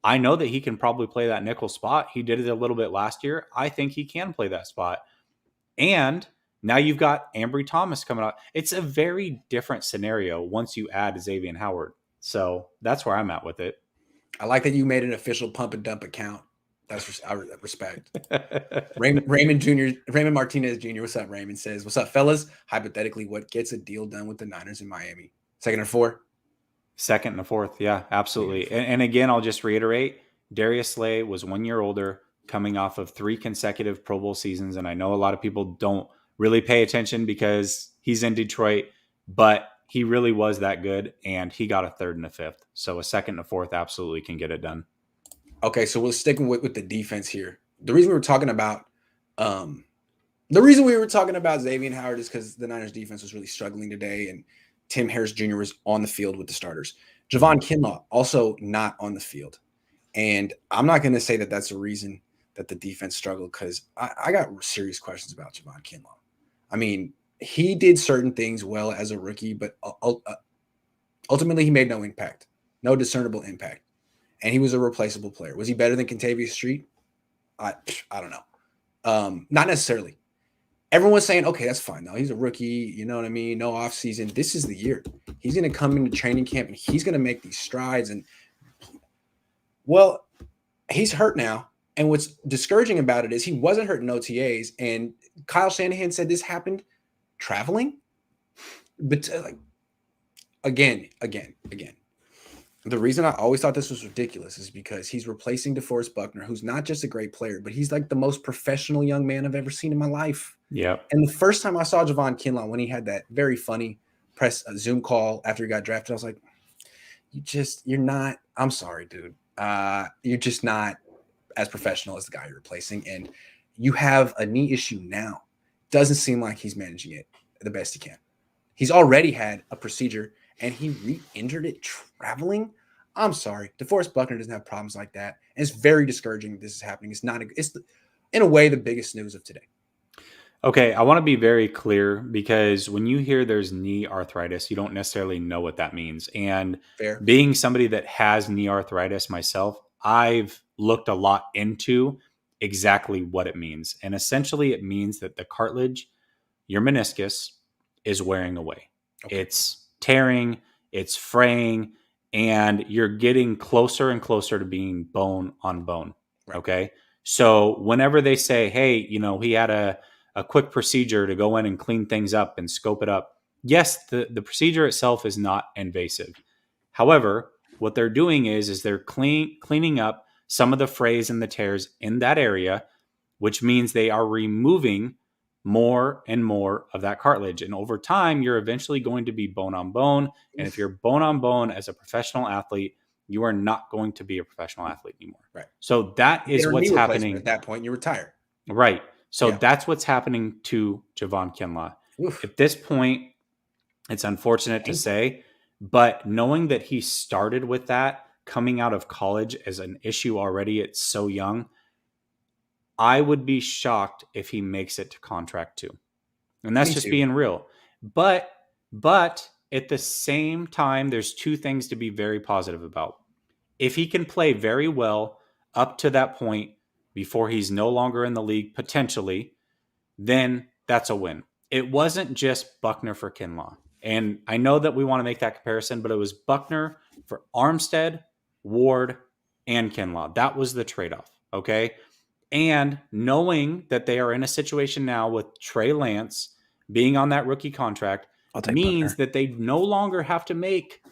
I know that he can probably play that nickel spot. He did it a little bit last year. I think he can play that spot. And now you've got Ambry Thomas coming out. It's a very different scenario once you add Xavien Howard. So that's where I'm at with it. I like that you made an official pump and dump account. That's I respect. Raymond Martinez Jr. What's up, Raymond? Says, what's up, fellas? Hypothetically, what gets a deal done with the Niners in Miami? 2nd or 4? 2nd and 4th. Yeah, absolutely. And again, I'll just reiterate, Darius Slay was 1 year older, coming off of 3 consecutive Pro Bowl seasons. And I know a lot of people don't really pay attention because he's in Detroit, but he really was that good, and he got a 3rd and a 5th. So a 2nd and a 4th absolutely can get it done. Okay, so we're sticking with the defense here. The reason we were talking about Xavien Howard is because the Niners defense was really struggling today, and Tim Harris Jr. was on the field with the starters. Javon Kinlaw also not on the field. And I'm not going to say that that's the reason that the defense struggled, because I got serious questions about Javon Kinlaw. I mean, he did certain things well as a rookie, but ultimately he made no impact, no discernible impact. And he was a replaceable player. Was he better than Kentavious Street? I don't know. Not necessarily. Everyone's saying, okay, that's fine. No, he's a rookie. You know what I mean? No offseason. This is the year. He's going to come into training camp and he's going to make these strides. And, well, he's hurt now. And what's discouraging about it is he wasn't hurt in OTAs, and Kyle Shanahan said this happened traveling. But like again. The reason I always thought this was ridiculous is because he's replacing DeForest Buckner, who's not just a great player, but he's like the most professional young man I've ever seen in my life. Yeah. And the first time I saw Xavien Kinlaw, when he had that very funny press Zoom call after he got drafted, I was like, you're not, I'm sorry, dude. You're just not as professional as the guy you're replacing. And you have a knee issue now. Doesn't seem like he's managing it the best he can. He's already had a procedure and he re-injured it traveling. I'm sorry. DeForest Buckner doesn't have problems like that. And it's very discouraging that this is happening. It's in a way the biggest news of today. Okay, I want to be very clear because when you hear there's knee arthritis, you don't necessarily know what that means. And Fair. Being somebody that has knee arthritis myself, I've looked a lot into exactly what it means. And essentially, it means that the cartilage, your meniscus, is wearing away. Okay. It's tearing, it's fraying, and you're getting closer and closer to being bone on bone. Right. Okay. So whenever they say, hey, he had a quick procedure to go in and clean things up and scope it up. Yes, the procedure itself is not invasive. However, what they're doing is they're cleaning up some of the frays and the tears in that area, which means they are removing more and more of that cartilage. And over time, you're eventually going to be bone on bone. And if you're bone on bone as a professional athlete, you are not going to be a professional athlete anymore. Right. So that is what's happening. At that point, you retire. Right. So that's what's happening to Xavien Kinlaw. Oof. At this point, it's unfortunate to say, but knowing that he started with that coming out of college as an issue already, it's so young, I would be shocked if he makes it to contract 2. And that's just being real. But at the same time, there's 2 things to be very positive about. If he can play very well up to that point before he's no longer in the league, potentially, then that's a win. It wasn't just Buckner for Kinlaw. And I know that we want to make that comparison, but it was Buckner for Armstead, Ward, and Kinlaw. That was the trade-off, okay? And knowing that they are in a situation now with Trey Lance being on that rookie contract means Buckner. That they no longer have to make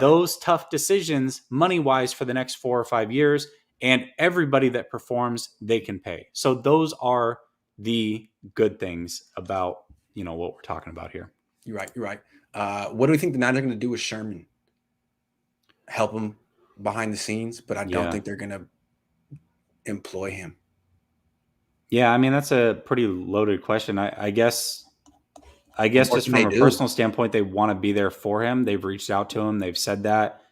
those tough decisions money-wise for the next 4 or 5 years, and everybody that performs, they can pay. So those are the good things about, what we're talking about here. You're right. What do we think the Niners are going to do with Sherman? Help him behind the scenes, but I don't think they're going to employ him. Yeah, I mean, that's a pretty loaded question. I guess just from a personal standpoint, they want to be there for him. They've reached out to him. They've said that.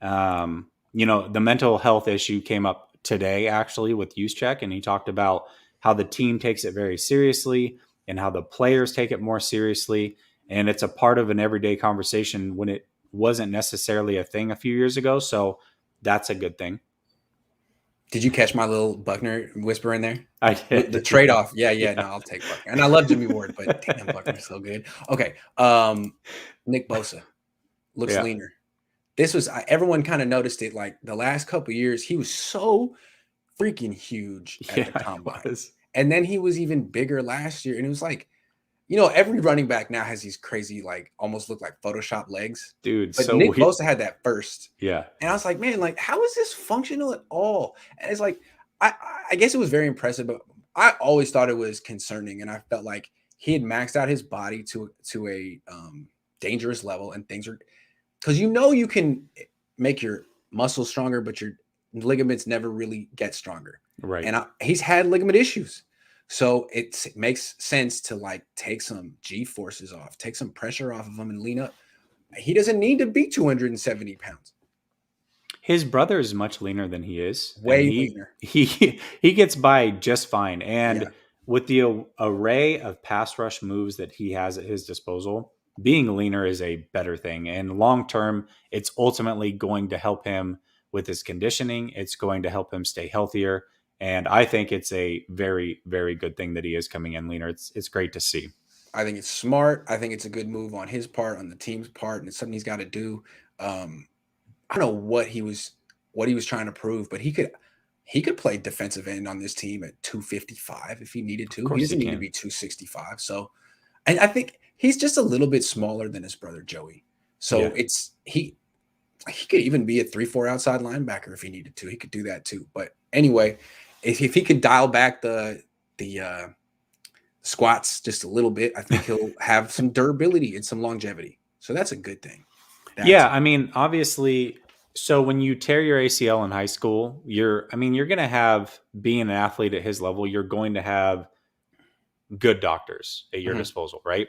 The mental health issue came up today, actually, with Juszczyk, and he talked about how the team takes it very seriously and how the players take it more seriously. And it's a part of an everyday conversation when it wasn't necessarily a thing a few years ago. So that's a good thing. Did you catch my little Buckner whisper in there? I did. The trade-off. Yeah. No, I'll take Buckner. And I love Jimmy Ward, but damn, Buckner's so good. Okay. Nick Bosa looks leaner. This was, everyone kind of noticed it like the last couple of years. He was so freaking huge at the combine. And then he was even bigger last year. And it was like, every running back now has these crazy, like almost look like Photoshop legs. Dude, but so Nick Bosa had that first. Yeah. And I was like, man, like, how is this functional at all? And it's like, I guess it was very impressive, but I always thought it was concerning. And I felt like he had maxed out his body to a dangerous level, and things are, because you can make your muscles stronger, but your ligaments never really get stronger. Right. And he's had ligament issues. So it makes sense to like take some G forces off, take some pressure off of him and lean up. He doesn't need to be 270 pounds. His brother is much leaner than he is. Way leaner. He gets by just fine. And with the array of pass rush moves that he has at his disposal, being leaner is a better thing. And long-term, it's ultimately going to help him with his conditioning. It's going to help him stay healthier. And I think it's a very, very good thing that he is coming in leaner. It's great to see. I think it's smart. I think it's a good move on his part, on the team's part, and it's something he's got to do. I don't know what he was trying to prove, but he he could play defensive end on this team at 255 if he needed Of to. He course he doesn't need to can. be 265. So, and I think he's just a little bit smaller than his brother Joey. So Yeah. he could even be a 3-4 outside linebacker if he needed to. He could do that too. But anyway, if he could dial back the squats just a little bit, I think he'll have some durability and some longevity. So that's a good thing. Yeah, I mean, obviously, so when you tear your ACL in high school, you're going to have, being an athlete at his level, you're going to have good doctors at your disposal, right?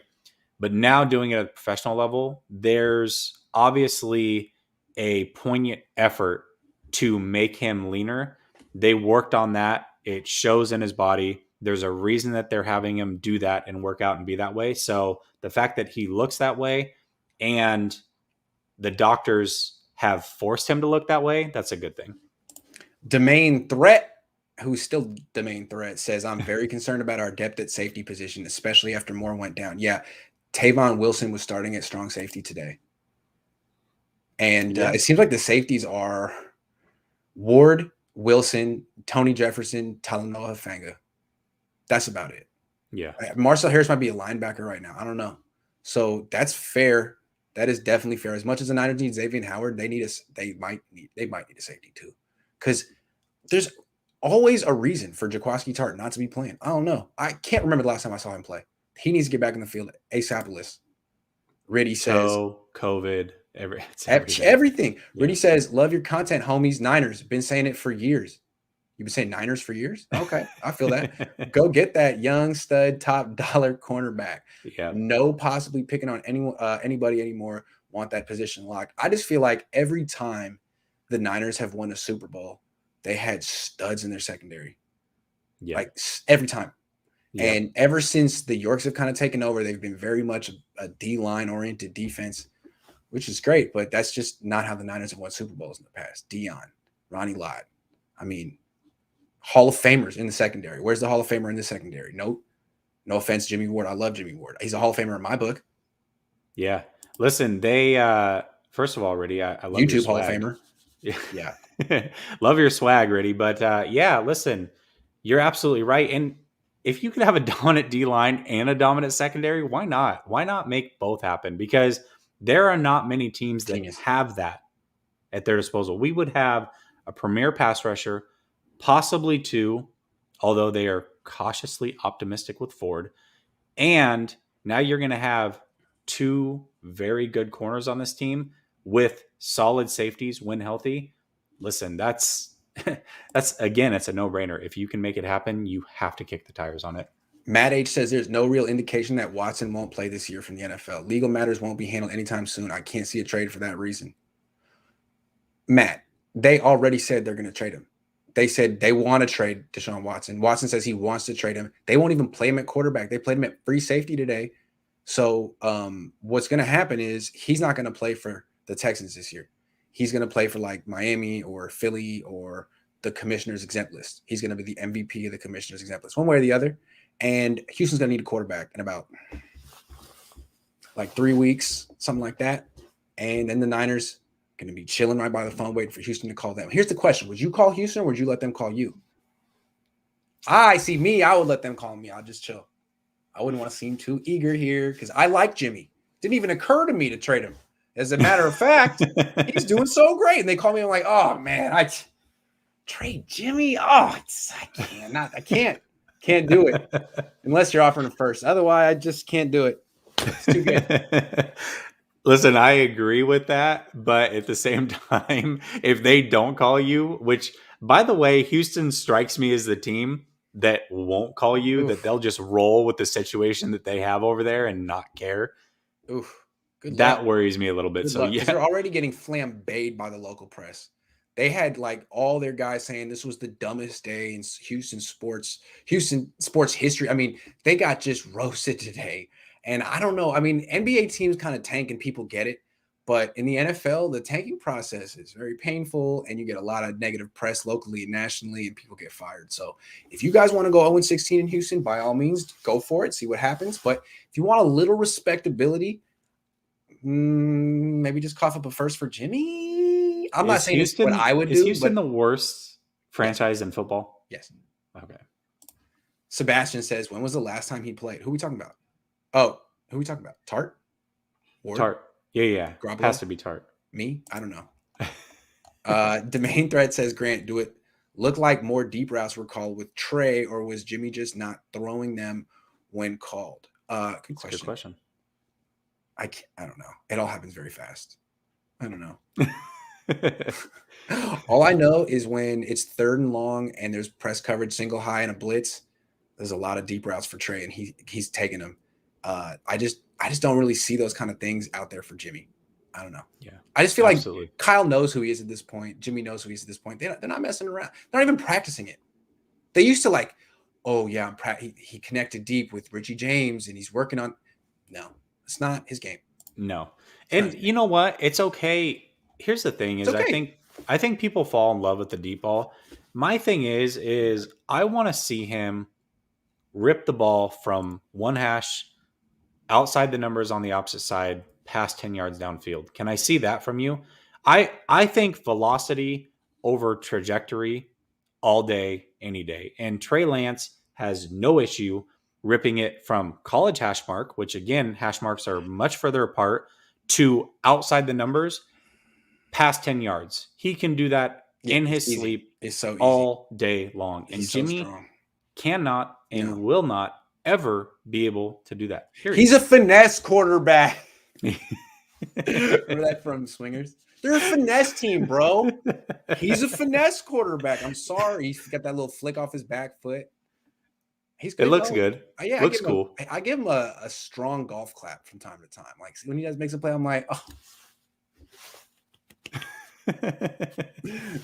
But now doing it at a professional level, there's obviously a poignant effort to make him leaner. They worked on that. It shows in his body. There's a reason that they're having him do that and work out and be that way. So the fact that he looks that way and the doctors have forced him to look that way, that's a good thing. Domain Threat, who's still Domain Threat, says, I'm very concerned about our depth at safety position, especially after Moore went down. Yeah, Tavon Wilson was starting at strong safety today. And it seems like the safeties are Ward, Wilson, Tony Jefferson, Talanoa Hufanga. That's about it. Yeah. Marcel Harris might be a linebacker right now. I don't know. So that's fair. That is definitely fair. As much as the Niners need Xavien Howard, they might need a safety too. Because there's always a reason for Jaquiski Tartt not to be playing. I don't know. I can't remember the last time I saw him play. He needs to get back in the field ASAP. Riddy says COVID, everything. Yeah. Riddy says, love your content, homies. Niners. Been saying it for years. You've been saying Niners for years? Okay, I feel that. Go get that young stud top dollar cornerback. Yeah. No possibly picking on anybody anymore. Want that position locked. I just feel like every time the Niners have won a Super Bowl, they had studs in their secondary. Yeah. Like every time. Yeah. And ever since the Yorks have kind of taken over, they've been very much a D-line oriented defense, which is great, but that's just not how the Niners have won Super Bowls in the past. Dion, Ronnie Lott. I mean, Hall of Famers in the secondary. Where's the Hall of Famer in the secondary? Nope. No offense, Jimmy Ward. I love Jimmy Ward. He's a Hall of Famer in my book. Yeah. Listen, they first of all, Riddy, I love YouTube your swag. Hall of Famer. Yeah. Love your swag, Riddy. But yeah, listen, you're absolutely right. And if you could have a dominant D-line and a dominant secondary, why not? Why not make both happen? Because there are not many teams that have that at their disposal. We would have a premier pass rusher, possibly two, although they are cautiously optimistic with Ford. And now you're going to have two very good corners on this team with solid safeties when healthy. Listen, that's again, it's a no-brainer. If you can make it happen, you have to kick the tires on it. Matt H says there's no real indication that Watson won't play this year from the NFL. Legal matters won't be handled anytime soon. I can't see a trade for that reason. Matt, they already said they're going to trade him. They said they want to trade Deshaun Watson. Watson says he wants to trade him. They won't even play him at quarterback. They played him at free safety today. So what's going to happen is he's not going to play for the Texans this year. He's going to play for like Miami or Philly or the commissioner's exempt list. He's going to be the MVP of the commissioner's exempt list, one way or the other. And Houston's going to need a quarterback in about like 3 weeks, something like that. And then the Niners going to be chilling right by the phone waiting for Houston to call them. Here's the question. Would you call Houston or would you let them call you? I would let them call me. I'll just chill. I wouldn't want to seem too eager here because I like Jimmy. Didn't even occur to me to trade him. As a matter of fact, he's doing so great. And they call me. I'm like, oh man, I trade Jimmy. Oh, I can't do it unless you're offering a first. Otherwise, I just can't do it. It's too good. Listen, I agree with that. But at the same time, if they don't call you, which by the way, Houston strikes me as the team that won't call you, Oof. That they'll just roll with the situation that they have over there and not care. Oof. Good that luck. Worries me a little bit. Good so luck, yeah, they're already getting flambéed by the local press. They had like all their guys saying this was the dumbest day in Houston sports history. I mean, they got just roasted today. And I don't know. I mean, NBA teams kind of tank and people get it. But in the NFL, the tanking process is very painful and you get a lot of negative press locally and nationally and people get fired. So if you guys want to go 0-16 in Houston, by all means, go for it. See what happens. But if you want a little respectability, maybe just cough up a first for Jimmy. I'm not saying it's what I would do. Is Houston but the worst Franchise in football? Yes. Okay. Sebastian says, when was the last time he played? Who are we talking about? Oh, who are we talking about? Tart? Ward? Tart. Yeah. Garoppolo? Has to be Tart. Me? I don't know. The main thread says, Grant, do it look like more deep routes were called with Trey, or was Jimmy just not throwing them when called? Good question. Good question. I don't know. It all happens very fast. I don't know. All I know is when it's 3rd and long and there's press coverage, single high, and a blitz, there's a lot of deep routes for Trey, and he's taking them. I just don't really see those kind of things out there for Jimmy. I don't know. Yeah, I just feel absolutely. like Kyle knows who he is at this point. Jimmy knows who he is at this point. They're not messing around. They're not even practicing it. They used to like, oh yeah, he connected deep with Richie James and he's working on. No, it's not his game. No, and you know what? It's okay. Here's the thing: is okay. I think people fall in love with the deep ball. My thing is I want to see him rip the ball from one hash outside the numbers on the opposite side past 10 yards downfield. Can I see that from you? I think velocity over trajectory all day, any day. And Trey Lance has no issue ripping it from college hash mark, which again, hash marks are much further apart, to outside the numbers past 10 yards. He can do that in his sleep it's so easy. All day long. And He's Jimmy so cannot and will not ever be able to do that. Period. He's a finesse quarterback. Remember that from Swingers? They're a finesse team, bro. He's a finesse quarterback. I'm sorry. He's got that little flick off his back foot. He's good. It looks good. Yeah, looks cool. I give him a strong golf clap from time to time. Like when he makes a play, I'm like, oh.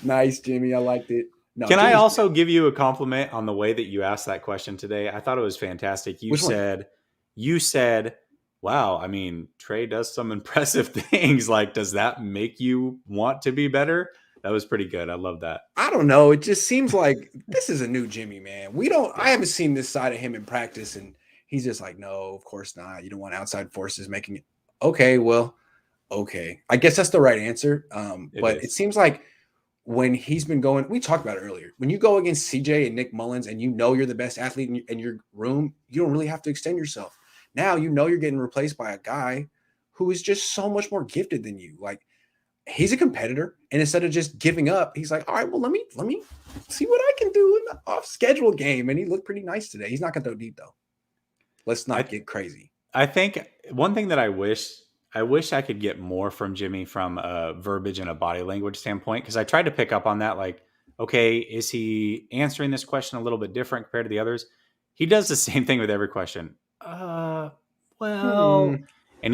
Nice, Jimmy. I liked it. No, Can I also give you a compliment on the way that you asked that question today? I thought it was fantastic. You said, wow, I mean, Trey does some impressive things. Like, does that make you want to be better? That was pretty good. I love that. I don't know. It just seems like this is a new Jimmy, man. I haven't seen this side of him in practice, and he's just like, no, of course not. You don't want outside forces making it. Okay, well, okay. I guess that's the right answer. It seems like when he's been going, we talked about it earlier. When you go against CJ and Nick Mullins and you know you're the best athlete in your room, you don't really have to extend yourself. Now you know you're getting replaced by a guy who is just so much more gifted than you. Like, he's a competitor, and instead of just giving up, he's like, all right, well, let me see what I can do in the off-schedule game. And he looked pretty nice today. He's not going to throw deep, though. Let's not get crazy. I think one thing that I wish I could get more from Jimmy from a verbiage and a body language standpoint, because I tried to pick up on that. Like, okay, is he answering this question a little bit different compared to the others? He does the same thing with every question. And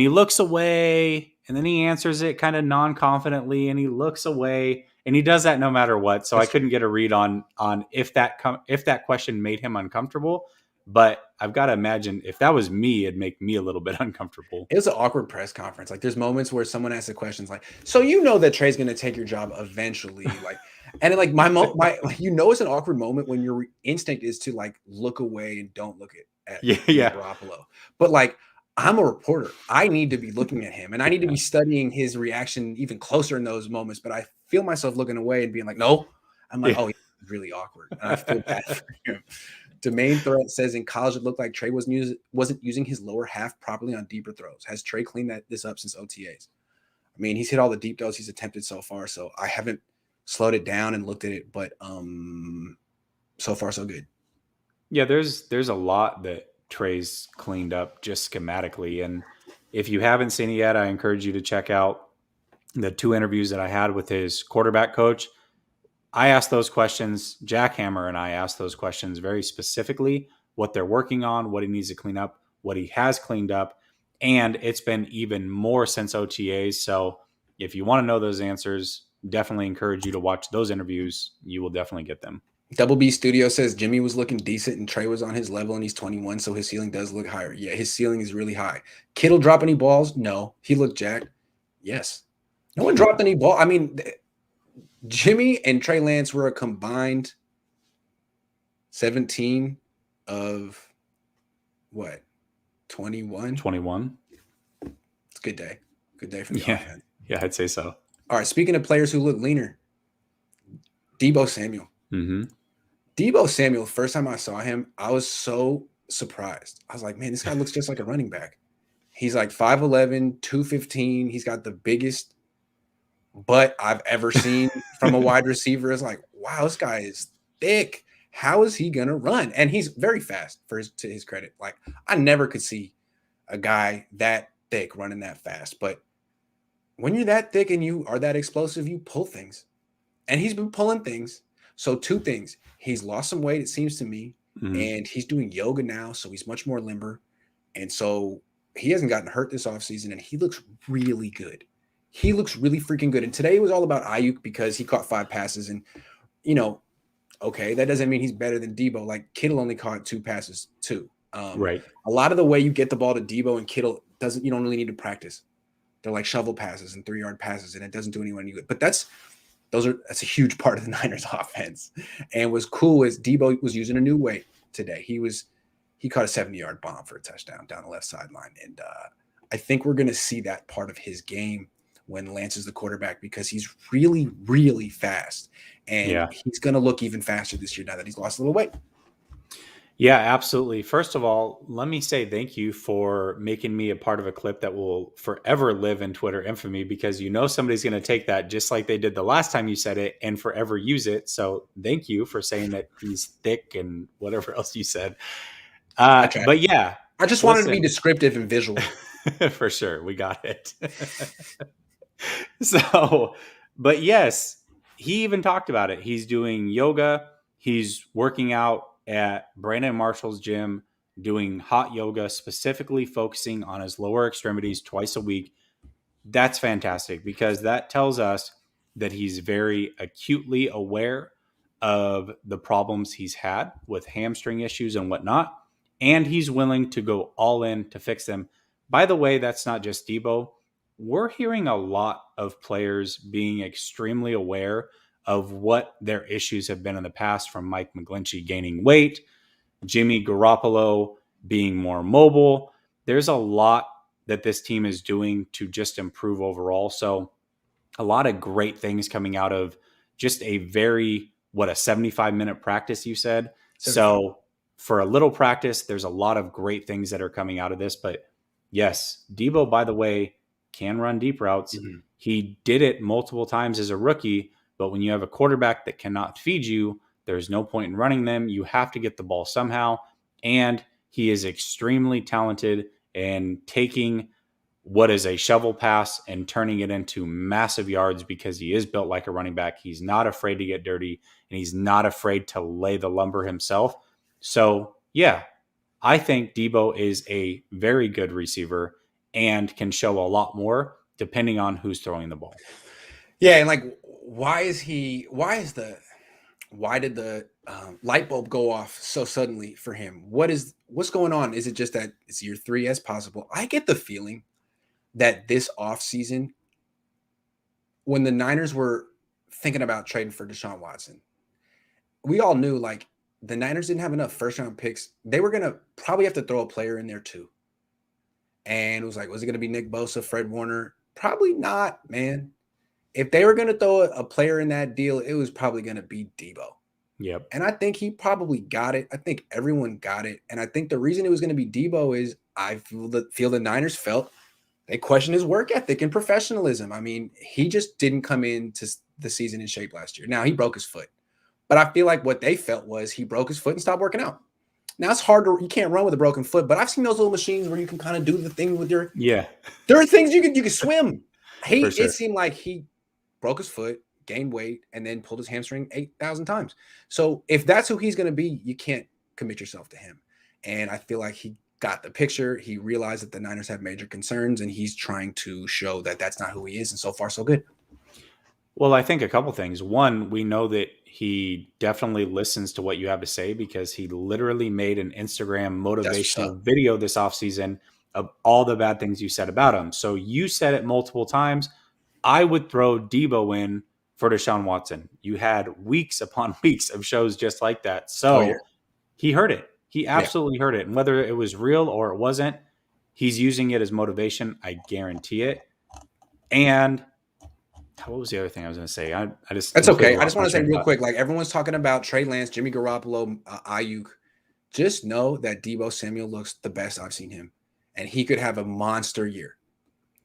he looks away, and then he answers it kind of non-confidently, and he looks away, and he does that no matter what. So I couldn't get a read on if that question made him uncomfortable. But I've got to imagine if that was me, it'd make me a little bit uncomfortable. It was an awkward press conference. Like, there's moments where someone asks the questions like, so you know that Trey's going to take your job eventually. Like, and then, like it's an awkward moment when your instinct is to like look away and don't look at Garoppolo. But like, I'm a reporter. I need to be looking at him, and I need to be studying his reaction even closer in those moments. But I feel myself looking away and being like, no. I'm like, oh, he's really awkward. And I feel bad for him. The main threat says in college it looked like Trey wasn't using his lower half properly on deeper throws. Has Trey cleaned this up since OTAs? I mean, he's hit all the deep throws he's attempted so far, so I haven't slowed it down and looked at it, but so far so good. Yeah, there's a lot that Trey's cleaned up just schematically, and if you haven't seen it yet, I encourage you to check out the 2 interviews that I had with his quarterback coach. I asked those questions. Jack Hammer and I asked those questions very specifically, what they're working on, what he needs to clean up, what he has cleaned up. And it's been even more since OTAs. So if you want to know those answers, definitely encourage you to watch those interviews. You will definitely get them. Double B Studio says Jimmy was looking decent and Trey was on his level and he's 21. So his ceiling does look higher. Yeah, his ceiling is really high. Kittle drop any balls? No. He looked jacked. Yes. No one dropped any ball. I mean, Jimmy and Trey Lance were a combined 17 of what? 21? 21. It's a good day. Good day for the offense. Yeah, I'd say so. All right, speaking of players who look leaner, Deebo Samuel. Mm-hmm. Deebo Samuel, first time I saw him, I was so surprised. I was like, man, this guy looks just like a running back. He's like 5'11, 215. He's got the biggest butt I've ever seen from a wide receiver. It's like, wow, this guy is thick. How is he gonna run? And he's very fast to his credit. Like, I never could see a guy that thick running that fast. But when you're that thick and you are that explosive, you pull things. And he's been pulling things. So two things. He's lost some weight, it seems to me, Mm-hmm. and he's doing yoga now, so he's much more limber. And so he hasn't gotten hurt this offseason, and he looks really good. He looks really freaking good. And today was all about Ayuk because he caught 5 passes. And, okay, that doesn't mean he's better than Deebo. Like, Kittle only caught 2 passes, too. Right. A lot of the way you get the ball to Deebo and Kittle you don't really need to practice. They're like shovel passes and 3-yard passes, and it doesn't do anyone any good. But that's a huge part of the Niners offense. And what's cool is Deebo was using a new way today. He caught a 70-yard bomb for a touchdown down the left sideline. And I think we're going to see that part of his game when Lance is the quarterback, because he's really, really fast. And he's going to look even faster this year now that he's lost a little weight. Yeah, absolutely. First of all, let me say thank you for making me a part of a clip that will forever live in Twitter infamy, because somebody's going to take that just like they did the last time you said it and forever use it. So thank you for saying that he's thick and whatever else you said. But yeah, I just wanted to be descriptive and visual. For sure. We got it. But yes, he even talked about it. He's doing yoga. He's working out at Brandon Marshall's gym, doing hot yoga, specifically focusing on his lower extremities twice a week. That's fantastic, because that tells us that he's very acutely aware of the problems he's had with hamstring issues and whatnot, and he's willing to go all in to fix them. By the way, that's not just Deebo. We're hearing a lot of players being extremely aware of what their issues have been in the past, from Mike McGlinchey gaining weight, Jimmy Garoppolo being more mobile. There's a lot that this team is doing to just improve overall. So a lot of great things coming out of just a 75-minute practice, you said. 75. So for a little practice, there's a lot of great things that are coming out of this. But yes, Deebo, by the way, can run deep routes. Mm-hmm. He did it multiple times as a rookie, but when you have a quarterback that cannot feed you, there's no point in running them. You have to get the ball somehow. And he is extremely talented in taking what is a shovel pass and turning it into massive yards, because he is built like a running back. He's not afraid to get dirty, and he's not afraid to lay the lumber himself. So, yeah, I think Deebo is a very good receiver and can show a lot more depending on who's throwing the ball. Yeah, and like, why did the light bulb go off so suddenly for him? What's going on? Is it just that it's year 3 as possible? I get the feeling that this offseason, when the Niners were thinking about trading for Deshaun Watson, we all knew, like, the Niners didn't have enough first-round picks. They were going to probably have to throw a player in there too. And it was like, was it going to be Nick Bosa, Fred Warner? Probably not, man. If they were going to throw a player in that deal, it was probably going to be Deebo. Yep. And I think he probably got it. I think everyone got it. And I think the reason it was going to be Deebo is I feel the Niners felt they questioned his work ethic and professionalism. I mean, he just didn't come into the season in shape last year. Now, he broke his foot. But I feel like what they felt was he broke his foot and stopped working out. Now, it's hard you can't run with a broken foot, but I've seen those little machines where you can kind of do the thing with your – yeah. There are things you can swim. Sure. It seemed like he broke his foot, gained weight, and then pulled his hamstring 8,000 times. So if that's who he's going to be, you can't commit yourself to him. And I feel like he got the picture. He realized that the Niners have major concerns, and he's trying to show that that's not who he is. And so far, so good. Well, I think a couple things. One, we know that he definitely listens to what you have to say, because he literally made an Instagram motivational video this offseason of all the bad things you said about him. So you said it multiple times. I would throw Deebo in for Deshaun Watson. You had weeks upon weeks of shows just like that. So He heard it. He absolutely heard it. And whether it was real or it wasn't, he's using it as motivation. I guarantee it. And What was the other thing I was going to say? I just That's completely okay. I lost just want my to say train of real thought. quick, like everyone's talking about Trey Lance, Jimmy Garoppolo, Ayuk. Just know that Deebo Samuel looks the best I've seen him, and he could have a monster year.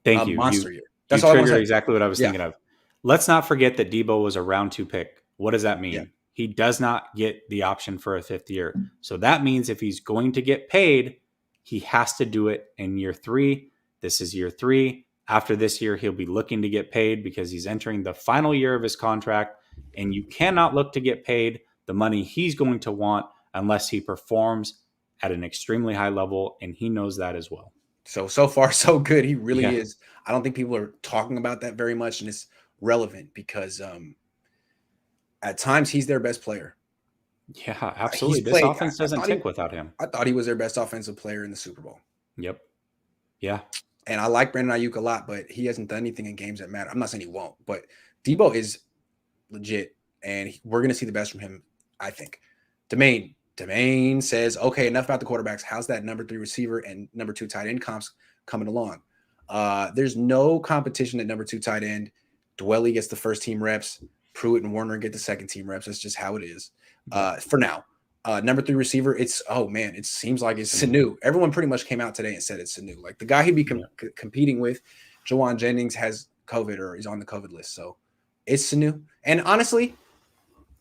A Thank you. monster year. You That's all I want to triggered say. exactly what I was Yeah, thinking of. Let's not forget that Deebo was a round 2 pick. What does that yeah. mean? He does not get the option for a 5th year. So that means if he's going to get paid, he has to do it in year 3. This is year 3. After this year, he'll be looking to get paid because he's entering the final year of his contract. And you cannot look to get paid the money he's going to want unless he performs at an extremely high level. And he knows that as well. So far, so good. He really Yeah. is. I don't think people are talking about that very much, and it's relevant because at times he's their best player. Yeah, He's absolutely. This played. offense doesn't tick without him. I thought he was their best offensive player in the Super Bowl. Yep. Yeah. And I like Brandon Ayuk a lot, but he hasn't done anything in games that matter. I'm not saying he won't, but Deebo is legit, and we're going to see the best from him, I think. Domain says, okay, enough about the quarterbacks. How's that number 3 receiver and number 2 tight end comps coming along? There's no competition at number 2 tight end. Dwelly gets the first team reps. Pruitt and Warner get the second team reps. That's just how it is for now. Number 3 receiver, it seems like it's Sanu. Everyone pretty much came out today and said it's Sanu. Like the guy he'd be competing with, Jawan Jennings, has COVID or is on the COVID list. So it's Sanu. And honestly,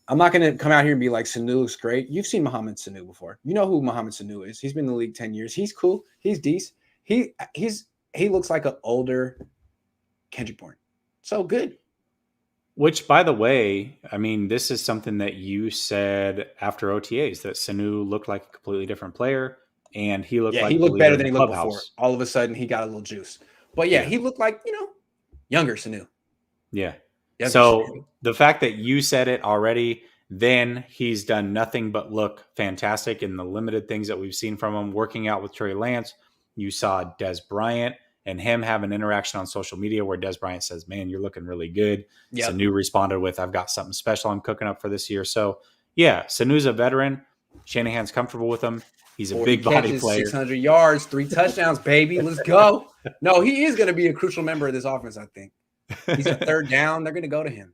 I'm not going to come out here and be like, Sanu looks great. You've seen Mohamed Sanu before. You know who Mohamed Sanu is. He's been in the league 10 years. He's cool. He's decent. He looks like an older Kendrick Bourne. So good. Which, by the way, I mean, this is something that you said after OTAs, that Sanu looked like a completely different player, and he looked like he the looked leader better in than the he looked clubhouse. before. All of a sudden, he got a little juice. But he looked like, younger Sanu. Yeah. Younger so Sanu. The fact that you said it already, then he's done nothing but look fantastic in the limited things that we've seen from him. Working out with Trey Lance, you saw Des Bryant and him have an interaction on social media where Des Bryant says, man, you're looking really good. Yep. Sanu responded with, I've got something special I'm cooking up for this year. So, yeah, Sanu's a veteran. Shanahan's comfortable with him. He's a big body player. 600 yards, 3 touchdowns, baby. Let's go. No, he is going to be a crucial member of this offense, I think. He's a third down. They're going to go to him.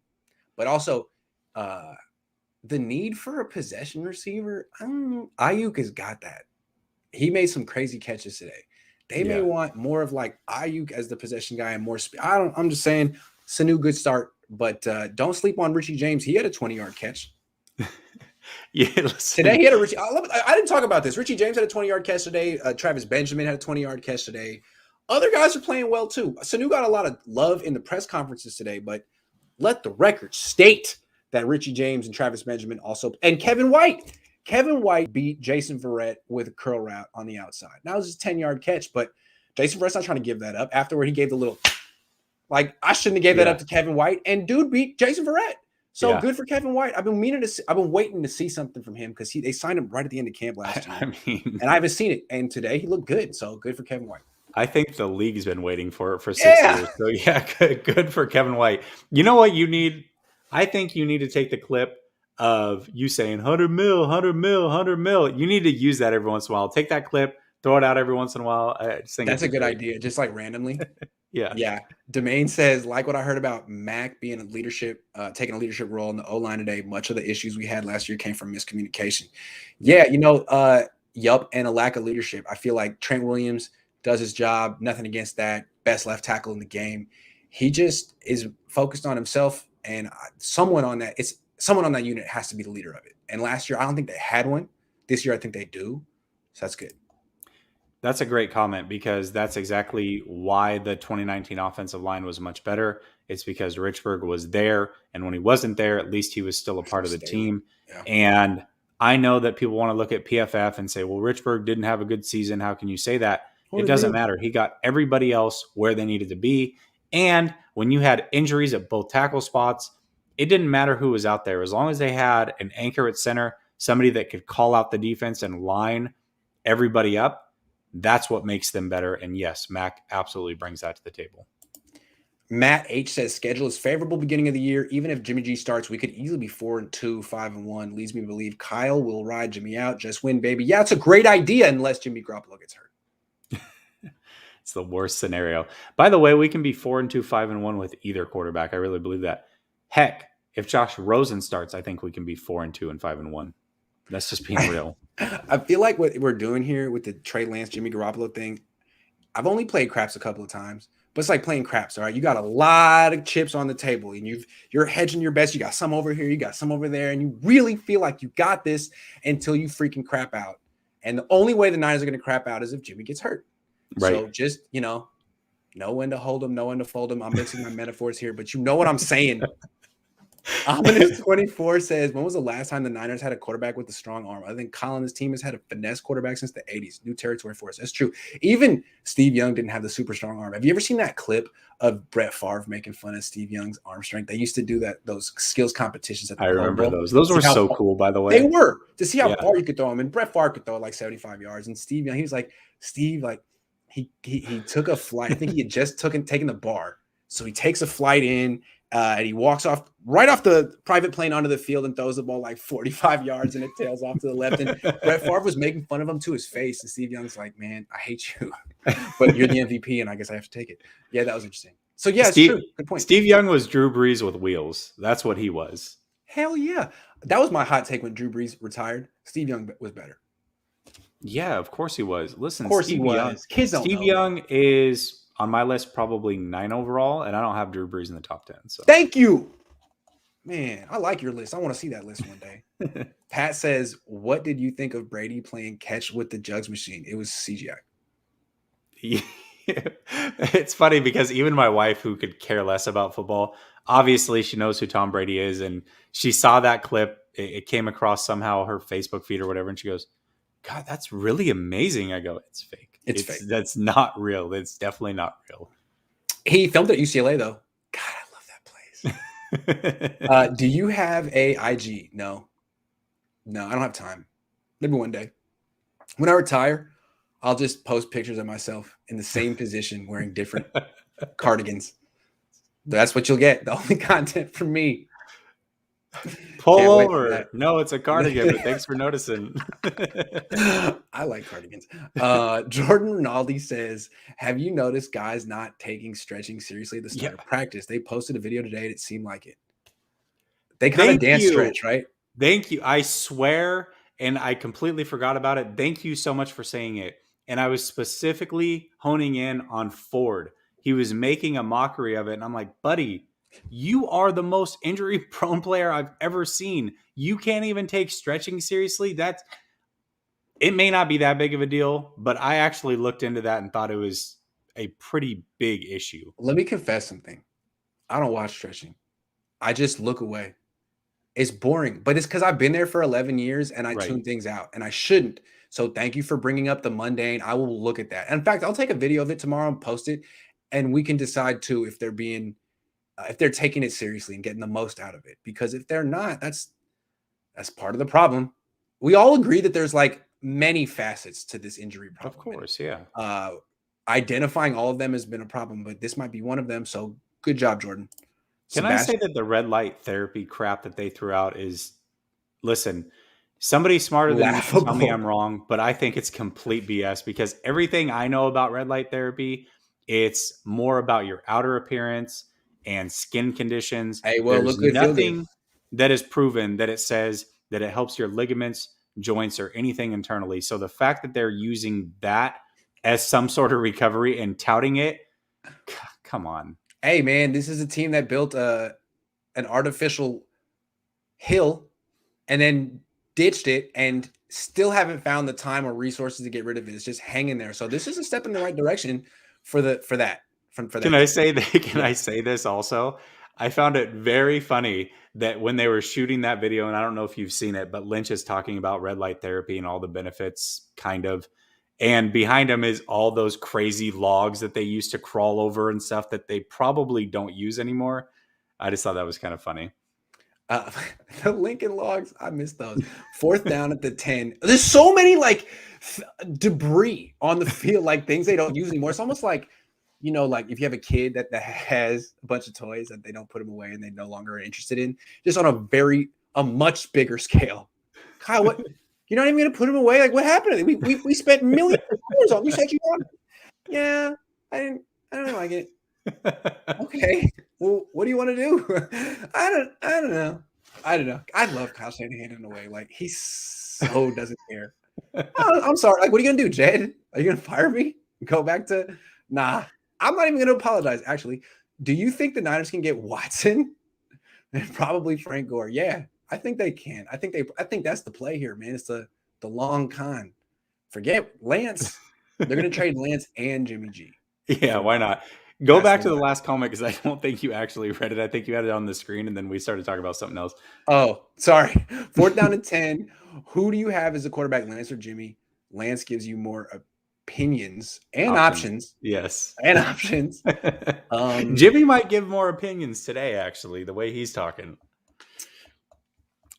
But also, the need for a possession receiver, Ayuk has got that. He made some crazy catches today. They may want more of like Ayuk as the possession guy and more speed. I'm just saying, Sanu, good start, but don't sleep on Richie James. He had a 20-yard catch. Today he had a Richie. I didn't talk about this. Richie James had a 20-yard catch today. Travis Benjamin had a 20-yard catch today. Other guys are playing well too. Sanu got a lot of love in the press conferences today, but let the record state that Richie James and Travis Benjamin also, and Kevin White. Kevin White beat Jason Verrett with a curl route on the outside. Now it was a 10-yard catch, but Jason Verrett's not trying to give that up. Afterward, he gave the little, like, I shouldn't have gave that up to Kevin White, and dude beat Jason Verrett. So good for Kevin White. I've been waiting to see something from him because they signed him right at the end of camp last year. And I haven't seen it. And today he looked good. So good for Kevin White. I think the league's been waiting for it for 6 years. So good for Kevin White. You know what you need? I think you need to take the clip of you saying 100 mil, 100 mil, 100 mil. You need to use that every once in a while. Take that clip, throw it out every once in a while. I just think that's a good idea, just like randomly. Yeah. Domain says, like what I heard about Mac being taking a leadership role in the O-line today. Much of the issues we had last year came from miscommunication. Yup, and a lack of leadership. I feel like Trent Williams does his job. Nothing against that. Best left tackle in the game. He just is focused on himself, and someone on that unit has to be the leader of it. And last year, I don't think they had one. This year, I think they do. So that's good. That's a great comment because that's exactly why the 2019 offensive line was much better. It's because Richburg was there, and when he wasn't there, at least he was still a part of the team. Yeah. And I know that people want to look at PFF and say, well, Richburg didn't have a good season. How can you say that? It doesn't matter. He got everybody else where they needed to be. And when you had injuries at both tackle spots, it didn't matter who was out there. As long as they had an anchor at center, somebody that could call out the defense and line everybody up, that's what makes them better. And yes, Mac absolutely brings that to the table. Matt H says schedule is favorable beginning of the year. Even if Jimmy G starts, we could easily be 4-2, 5-1. Leads me to believe Kyle will ride Jimmy out. Just win, baby. Yeah, it's a great idea unless Jimmy Garoppolo gets hurt. It's the worst scenario. By the way, we can be 4-2, 5-1 with either quarterback. I really believe that. Heck, if Josh Rosen starts, I think we can be 4-2 and 5-1. That's just being real. I feel like what we're doing here with the Trey Lance, Jimmy Garoppolo thing, I've only played craps a couple of times, but it's like playing craps. All right, you got a lot of chips on the table, and you're hedging your bets. You got some over here, you got some over there, and you really feel like you got this until you freaking crap out. And the only way the Niners are going to crap out is if Jimmy gets hurt. Right. So just know when to hold them, know when to fold them. I'm mixing my metaphors here, but you know what I'm saying. Ominous 24 says, when was the last time the Niners had a quarterback with a strong arm? I think Colin's team has had a finesse quarterback since the 80s. New territory for us. That's true. Even Steve Young didn't have the super strong arm. Have you ever seen that clip of Brett Favre making fun of Steve Young's arm strength? They used to do those skills competitions at the I Pro remember Bowl. those. Those were so cool, by the way. They were, to see how far you could throw them. And Brett Favre could throw like 75 yards. And Steve Young, he was like, he took a flight. I think he had just taken the bar. So he takes a flight in. And he walks right off the private plane onto the field and throws the ball like 45 yards and it tails off to the left. And Brett Favre was making fun of him to his face. And Steve Young's like, man, I hate you, but you're the MVP and I guess I have to take it. Yeah, that was interesting. So yeah, it's true. Good point. Steve Young was Drew Brees with wheels. That's what he was. Hell yeah. That was my hot take when Drew Brees retired. Steve Young was better. Yeah, of course he was. Listen, of course Steve he was. Young, kids don't Steve know. Young is on my list probably 9 overall, and I don't have Drew Brees in the top 10. So thank you. Man, I like your list. I want to see that list one day. Pat says, what did you think of Brady playing catch with the jugs machine? It was CGI. Yeah. It's funny because even my wife, who could care less about football, obviously she knows who Tom Brady is, and she saw that clip. It came across somehow her Facebook feed or whatever, and she goes, God, that's really amazing. I go, it's fake. It's fake. That's not real. It's definitely not real. He filmed at UCLA, though. God, I love that place. Do you have a IG? No, I don't have time. Maybe one day. When I retire, I'll just post pictures of myself in the same position wearing different cardigans. That's what you'll get. The only content from me. Pull over. No, it's a cardigan, but thanks for noticing. I like cardigans. Jordan Rinaldi says, have you noticed guys not taking stretching seriously at the start of practice? They posted a video today and it seemed like it. They kind of dance stretch, right? Thank you. I swear, and I completely forgot about it. Thank you so much for saying it. And I was specifically honing in on Ford. He was making a mockery of it. And I'm like, buddy, you are the most injury-prone player I've ever seen. You can't even take stretching seriously. It may not be that big of a deal, but I actually looked into that and thought it was a pretty big issue. Let me confess something. I don't watch stretching. I just look away. It's boring, but it's because I've been there for 11 years and I tune things out, and I shouldn't. So thank you for bringing up the mundane. I will look at that. In fact, I'll take a video of it tomorrow and post it, and we can decide too if they're being if they're taking it seriously and getting the most out of it. Because if they're not, that's part of the problem. We all agree that there's like many facets to this injury problem. Of course, yeah. Identifying all of them has been a problem, but this might be one of them. So good job, Jordan. Can I say that the red light therapy crap that they threw out is, listen, somebody smarter than me can tell me I'm wrong, but I think it's complete BS because everything I know about red light therapy, it's more about your outer appearance and skin conditions. Hey, well, there's nothing that is proven that it says that it helps your ligaments, joints, or anything internally. So the fact that they're using that as some sort of recovery and touting it, come on. Hey, man, this is a team that built an artificial hill and then ditched it and still haven't found the time or resources to get rid of it. It's just hanging there. So this is a step in the right direction for that. Can I say that? Can I say this also? I found it very funny that when they were shooting that video, and I don't know if you've seen it, but Lynch is talking about red light therapy and all the benefits, kind of. And behind him is all those crazy logs that they used to crawl over and stuff that they probably don't use anymore. I just thought that was kind of funny. The Lincoln logs, I miss those. 4th down at the 10. There's so many like debris on the field, like things they don't use anymore. It's almost like, you know, like if you have a kid that has a bunch of toys that they don't put them away and they no longer are interested in, just on a much bigger scale. Kyle, what? You're not even going to put them away? Like, what happened? We spent millions of dollars on. You said you wanted. Yeah. I don't like it. Okay. Well, what do you want to do? I don't know. I don't know. I love Kyle Shanahan in a way. Like he so doesn't care. Oh, I'm sorry. Like, what are you gonna do, Jed? Are you gonna fire me? Go back to nah. I'm not even gonna apologize. Actually, do you think the Niners can get Watson and probably Frank Gore? Yeah, I think they can. I think that's the play here, man. It's the long con. Forget Lance. They're gonna trade Lance and Jimmy G. Yeah, why not? Go back to the last comment because I don't think you actually read it. I think you had it on the screen, and then we started talking about something else. Oh, sorry. 4th down and 10. Who do you have as a quarterback, Lance or Jimmy? Lance gives you more opinions and options. Yes. And options. Jimmy might give more opinions today, actually, the way he's talking.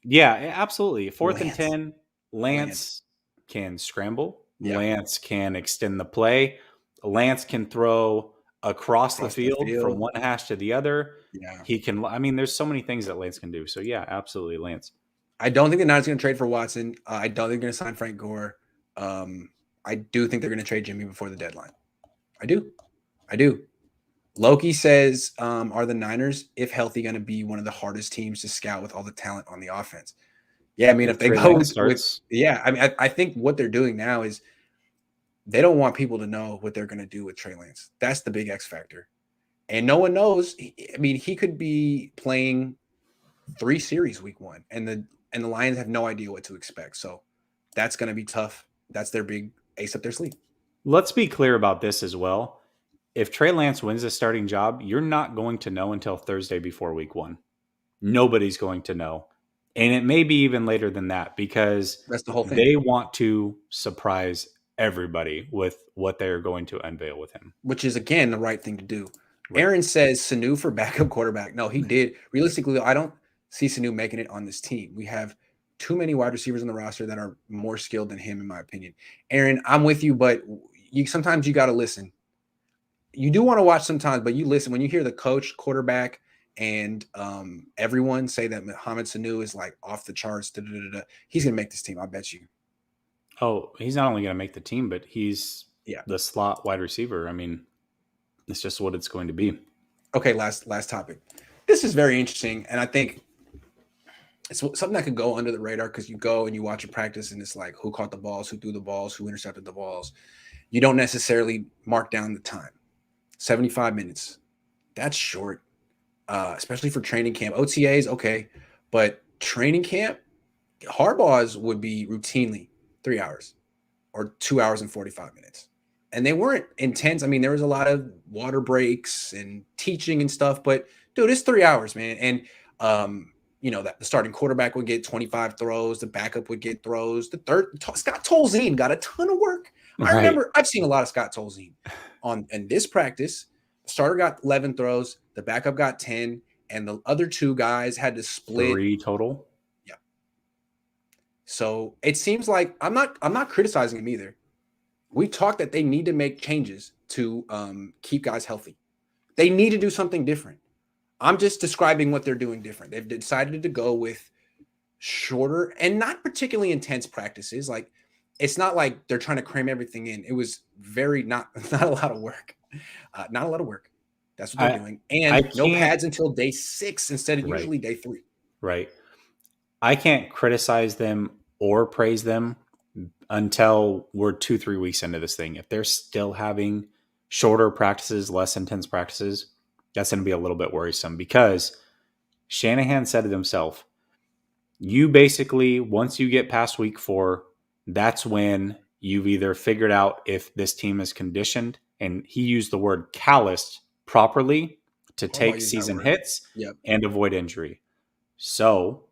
Yeah, absolutely. 4th and 10, Lance can scramble. Yep. Lance can extend the play. Lance can throw across the field from one hash to the other. Yeah. He can, I mean, there's so many things that Lance can do. So, yeah, absolutely, Lance. I don't think the Niners are going to trade for Watson. I don't think they're going to sign Frank Gore. I do think they're going to trade Jimmy before the deadline. I do. Loki says, are the Niners, if healthy, going to be one of the hardest teams to scout with all the talent on the offense? Yeah, I mean, if they go with yeah, I mean, I think what they're doing now is they don't want people to know what they're going to do with Trey Lance. That's the big X factor. And no one knows. I mean, he could be playing 3 series week 1, and the Lions have no idea what to expect. So that's going to be tough. That's their big ace up their sleeve. Let's be clear about this as well. If Trey Lance wins a starting job, you're not going to know until Thursday before week 1. Nobody's going to know. And it may be even later than that because that's the whole thing. They want to surprise everybody with what they're going to unveil with him. Which is, again, the right thing to do. Right. Aaron says Sanu for backup quarterback. No, he did. Realistically, I don't see Sanu making it on this team. We have too many wide receivers on the roster that are more skilled than him, in my opinion. Aaron, I'm with you, but sometimes you got to listen. You do want to watch sometimes, but you listen. When you hear the coach, quarterback, and everyone say that Mohamed Sanu is like off the charts, he's going to make this team. I bet you. Oh, he's not only going to make the team, but he's the slot wide receiver. I mean, it's just what it's going to be. Okay, last topic. This is very interesting, and I think it's something that could go under the radar because you go and you watch a practice, and it's like who caught the balls, who threw the balls, who intercepted the balls. You don't necessarily mark down the time. 75 minutes. That's short, especially for training camp. OTAs, okay, but training camp, Harbaugh's would be routinely 3 hours or 2 hours and 45 minutes. And they weren't intense. I mean, there was a lot of water breaks and teaching and stuff, but dude, it's 3 hours, man. And, that the starting quarterback would get 25 throws. The backup would get throws. The third, Scott Tolzien got a ton of work. I remember I've seen a lot of Scott Tolzien in this practice. The starter got 11 throws. The backup got 10. And the other 2 guys had to split 3 total. Yeah. So it seems like I'm not criticizing him either. We talked that they need to make changes to keep guys healthy. They need to do something different. I'm just describing what they're doing different. They've decided to go with shorter and not particularly intense practices. Like it's not like they're trying to cram everything in. It was very not a lot of work. Not a lot of work. That's what they're doing. And no pads until day 6 instead of usually day 3. Right. I can't criticize them or praise them until we're 2-3 weeks into this thing. If they're still having shorter practices, less intense practices, that's going to be a little bit worrisome because Shanahan said it himself. You basically, once you get past week 4, that's when you've either figured out if this team is conditioned, and he used the word calloused properly to take season hits and avoid injury. So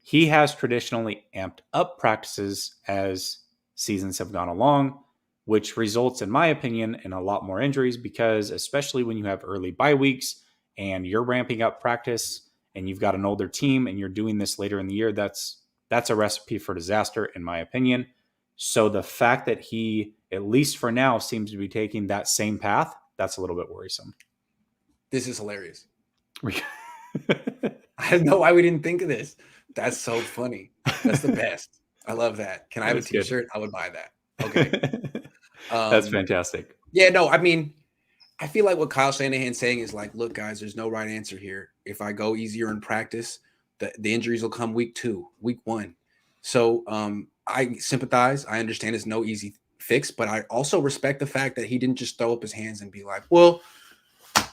he has traditionally amped up practices as seasons have gone along, which results, in my opinion, in a lot more injuries because especially when you have early bye weeks and you're ramping up practice and you've got an older team and you're doing this later in the year, that's a recipe for disaster, in my opinion. So the fact that he, at least for now, seems to be taking that same path, that's a little bit worrisome. This is hilarious. I don't know why we didn't think of this. That's so funny. That's the best. I love that. Can I have a t-shirt? Good. I would buy that. Okay. That's fantastic. Yeah, no, I mean, I feel like what Kyle Shanahan's saying is like, look, guys, there's no right answer here. If I go easier in practice, the injuries will come week 2, week 1. So I sympathize. I understand it's no easy fix, but I also respect the fact that he didn't just throw up his hands and be like, well,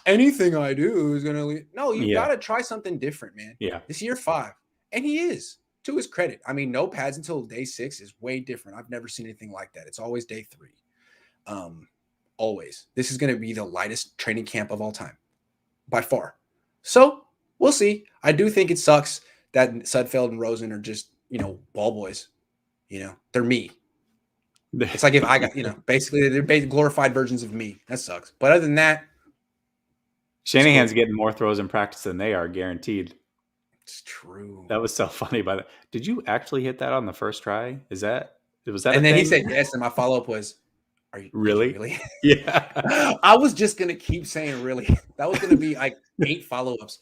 anything I do is going to lead. No, you got to try something different, man. Yeah. This year 5. And he is, to his credit. I mean, no pads until day 6 is way different. I've never seen anything like that. It's always day 3. Always. This is going to be the lightest training camp of all time, by far. So we'll see. I do think it sucks that Sudfeld and Rosen are just, ball boys. They're me. It's like if I got, basically they're glorified versions of me. That sucks. But other than that, Shanahan's getting more throws in practice than they are, guaranteed. It's true. That was so funny. Did you actually hit that on the first try? Was that? And then he said yes, and my follow-up was, "Are you really?" Yeah. I was just gonna keep saying really. That was gonna be like 8 follow-ups.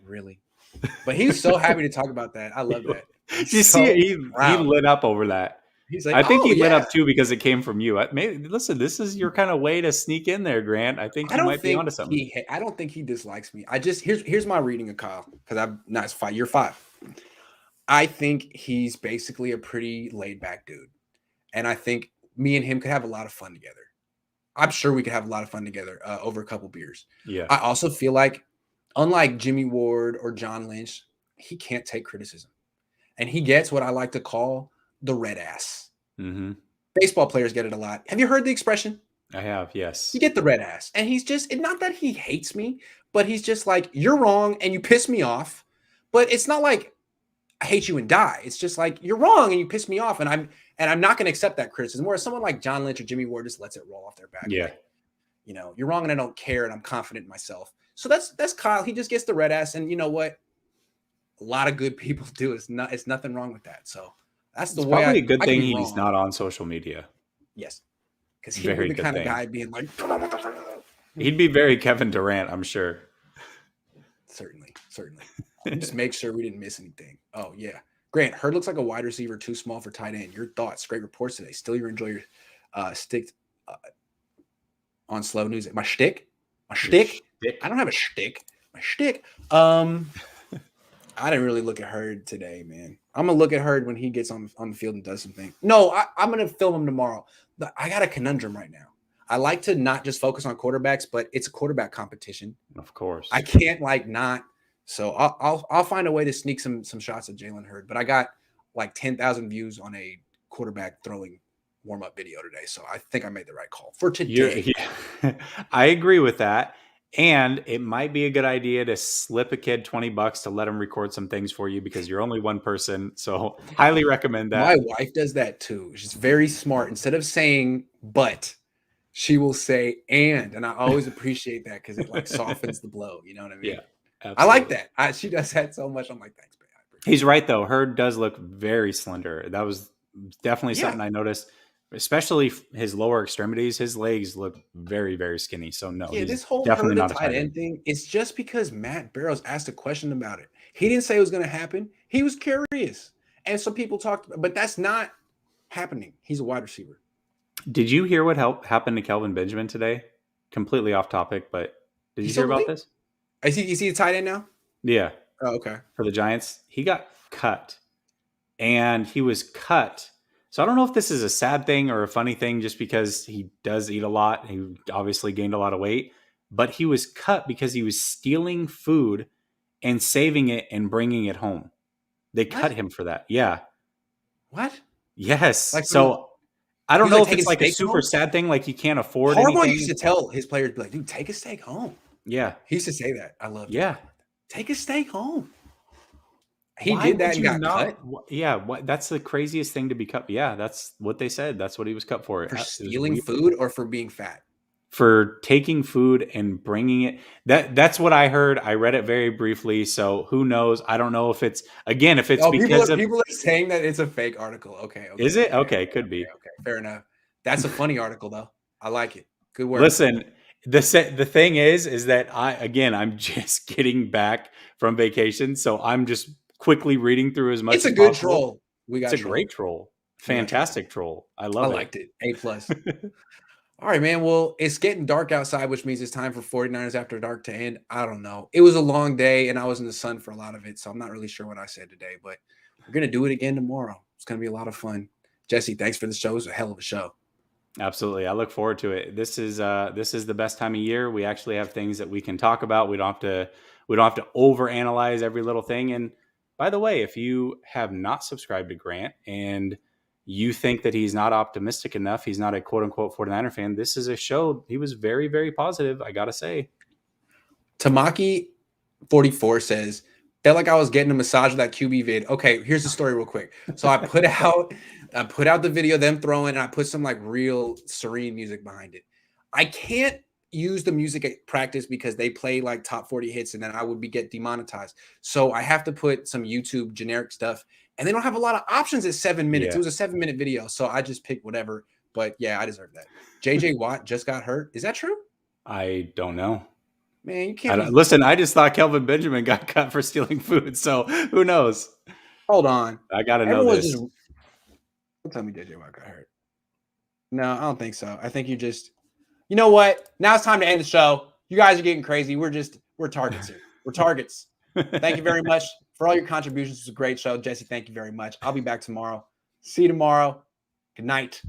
Really, but he was so happy to talk about that. I love that. You see, he lit up over that. He's like, I think he lit up too because it came from you. Listen, this is your kind of way to sneak in there, Grant. I think you might be onto something. I don't think he dislikes me. Here's my reading of Kyle, because I'm not 5. You're 5. I think he's basically a pretty laid back dude, and I think me and him could have a lot of fun together. I'm sure we could have a lot of fun together over a couple beers. Yeah. I also feel like, unlike Jimmy Ward or John Lynch, he can't take criticism, and he gets what I like to call the red ass. Mm-hmm. Baseball players get it a lot. Have you heard the expression? I have, yes. You get the red ass. And he's just, not that he hates me, but he's just like, you're wrong and you piss me off. But it's not like I hate you and die. It's just like, you're wrong and you piss me off. And I'm not going to accept that criticism. Whereas someone like John Lynch or Jimmy Ward just lets it roll off their back. Yeah. Like, you're wrong and I don't care and I'm confident in myself. So that's Kyle. He just gets the red ass. And you know what? A lot of good people do. It's nothing wrong with that. So that's the way. Probably a good thing he's not on social media. Yes, because he'd be the kind of guy being like, he'd be very Kevin Durant, I'm sure. Certainly. Just make sure we didn't miss anything. Oh yeah, Grant, Hurd looks like a wide receiver, too small for tight end. Your thoughts? Great reports today. Still, you enjoy your stick on slow news. My shtick. I don't have a shtick. My shtick. I didn't really look at Hurd today, man. I'm going to look at Hurd when he gets on the field and does something. No, I'm going to film him tomorrow. But I got a conundrum right now. I like to not just focus on quarterbacks, but it's a quarterback competition. Of course. I can't not. So I'll find a way to sneak some shots at Jalen Hurd. But I got like 10,000 views on a quarterback throwing warm-up video today. So I think I made the right call for today. I agree with that. And it might be a good idea to slip a kid $20 to let him record some things for you because you're only one person. So highly recommend that. My wife does that too. She's very smart. Instead of saying but, she will say and I always appreciate that because it like softens the blow. You know what I mean? Yeah, absolutely. I like that. She does that so much. I'm like, thanks, babe. He's right though. Hurd does look very slender. That was definitely something I noticed. Especially his lower extremities, his legs look very, very skinny. So no, this whole definitely not a tight end thing. It's just because Matt Barrows asked a question about it. He didn't say it was going to happen. He was curious, and some people talked, but that's not happening. He's a wide receiver. Did you hear what happened to Kelvin Benjamin today? Completely off topic, but did you hear about this? Is he a tight end now? Yeah. Oh, okay. For the Giants, he got cut, and he was cut. So I don't know if this is a sad thing or a funny thing just because he does eat a lot. He obviously gained a lot of weight, but he was cut because he was stealing food and saving it and bringing it home. They cut him for that. Yeah. What? Yes. Like, so I don't know if it's like a super sad thing, like he can't afford anything. Harbaugh used to tell his players, be like, dude, take a steak home. Yeah. He used to say that. I love it. Yeah. Take a steak home. He did that and got cut? Yeah, that's the craziest thing to be cut. Yeah, that's what they said. That's what he was cut for. For stealing food or for being fat? For taking food and bringing it. That's what I heard. I read it very briefly, so who knows? I don't know if it's because people are saying that it's a fake article. Okay. Is it? Okay, could be. Okay, fair enough. That's a funny article though. I like it. Good work. Listen, the thing is that I'm just getting back from vacation, so I'm just quickly reading through as much. It's a good troll. It's a great troll. Fantastic troll. I love it. I liked it. A+. All right, man. Well, it's getting dark outside, which means it's time for 49ers After Dark to end. I don't know. It was a long day, and I was in the sun for a lot of it, so I'm not really sure what I said today, but we're going to do it again tomorrow. It's going to be a lot of fun. Jesse, thanks for the show. It was a hell of a show. Absolutely. I look forward to it. This is the best time of year. We actually have things that we can talk about. We don't have to overanalyze every little thing. And by the way, if you have not subscribed to Grant and you think that he's not optimistic enough, he's not a quote unquote 49er fan, this is a show. He was very, very positive, I gotta say. Tamaki 44 says, felt like I was getting a massage with that QB vid. Okay, here's the story real quick. So I put out the video of them throwing, and I put some like real serene music behind it. I can't use the music at practice because they play like top 40 hits, and then I would get demonetized. So I have to put some YouTube generic stuff, and they don't have a lot of options at 7 minutes. Yeah. It was a 7-minute video, so I just picked whatever. But yeah, I deserve that. JJ Watt just got hurt. Is that true? I don't know. Man, you can't listen, I just thought Kelvin Benjamin got cut for stealing food, so who knows? Hold on. I gotta know this. Don't tell me JJ Watt got hurt. No, I don't think so. I think you know what? Now it's time to end the show. You guys are getting crazy. We're targets here. We're targets. Thank you very much for all your contributions. It was a great show. Jesse, thank you very much. I'll be back tomorrow. See you tomorrow. Good night.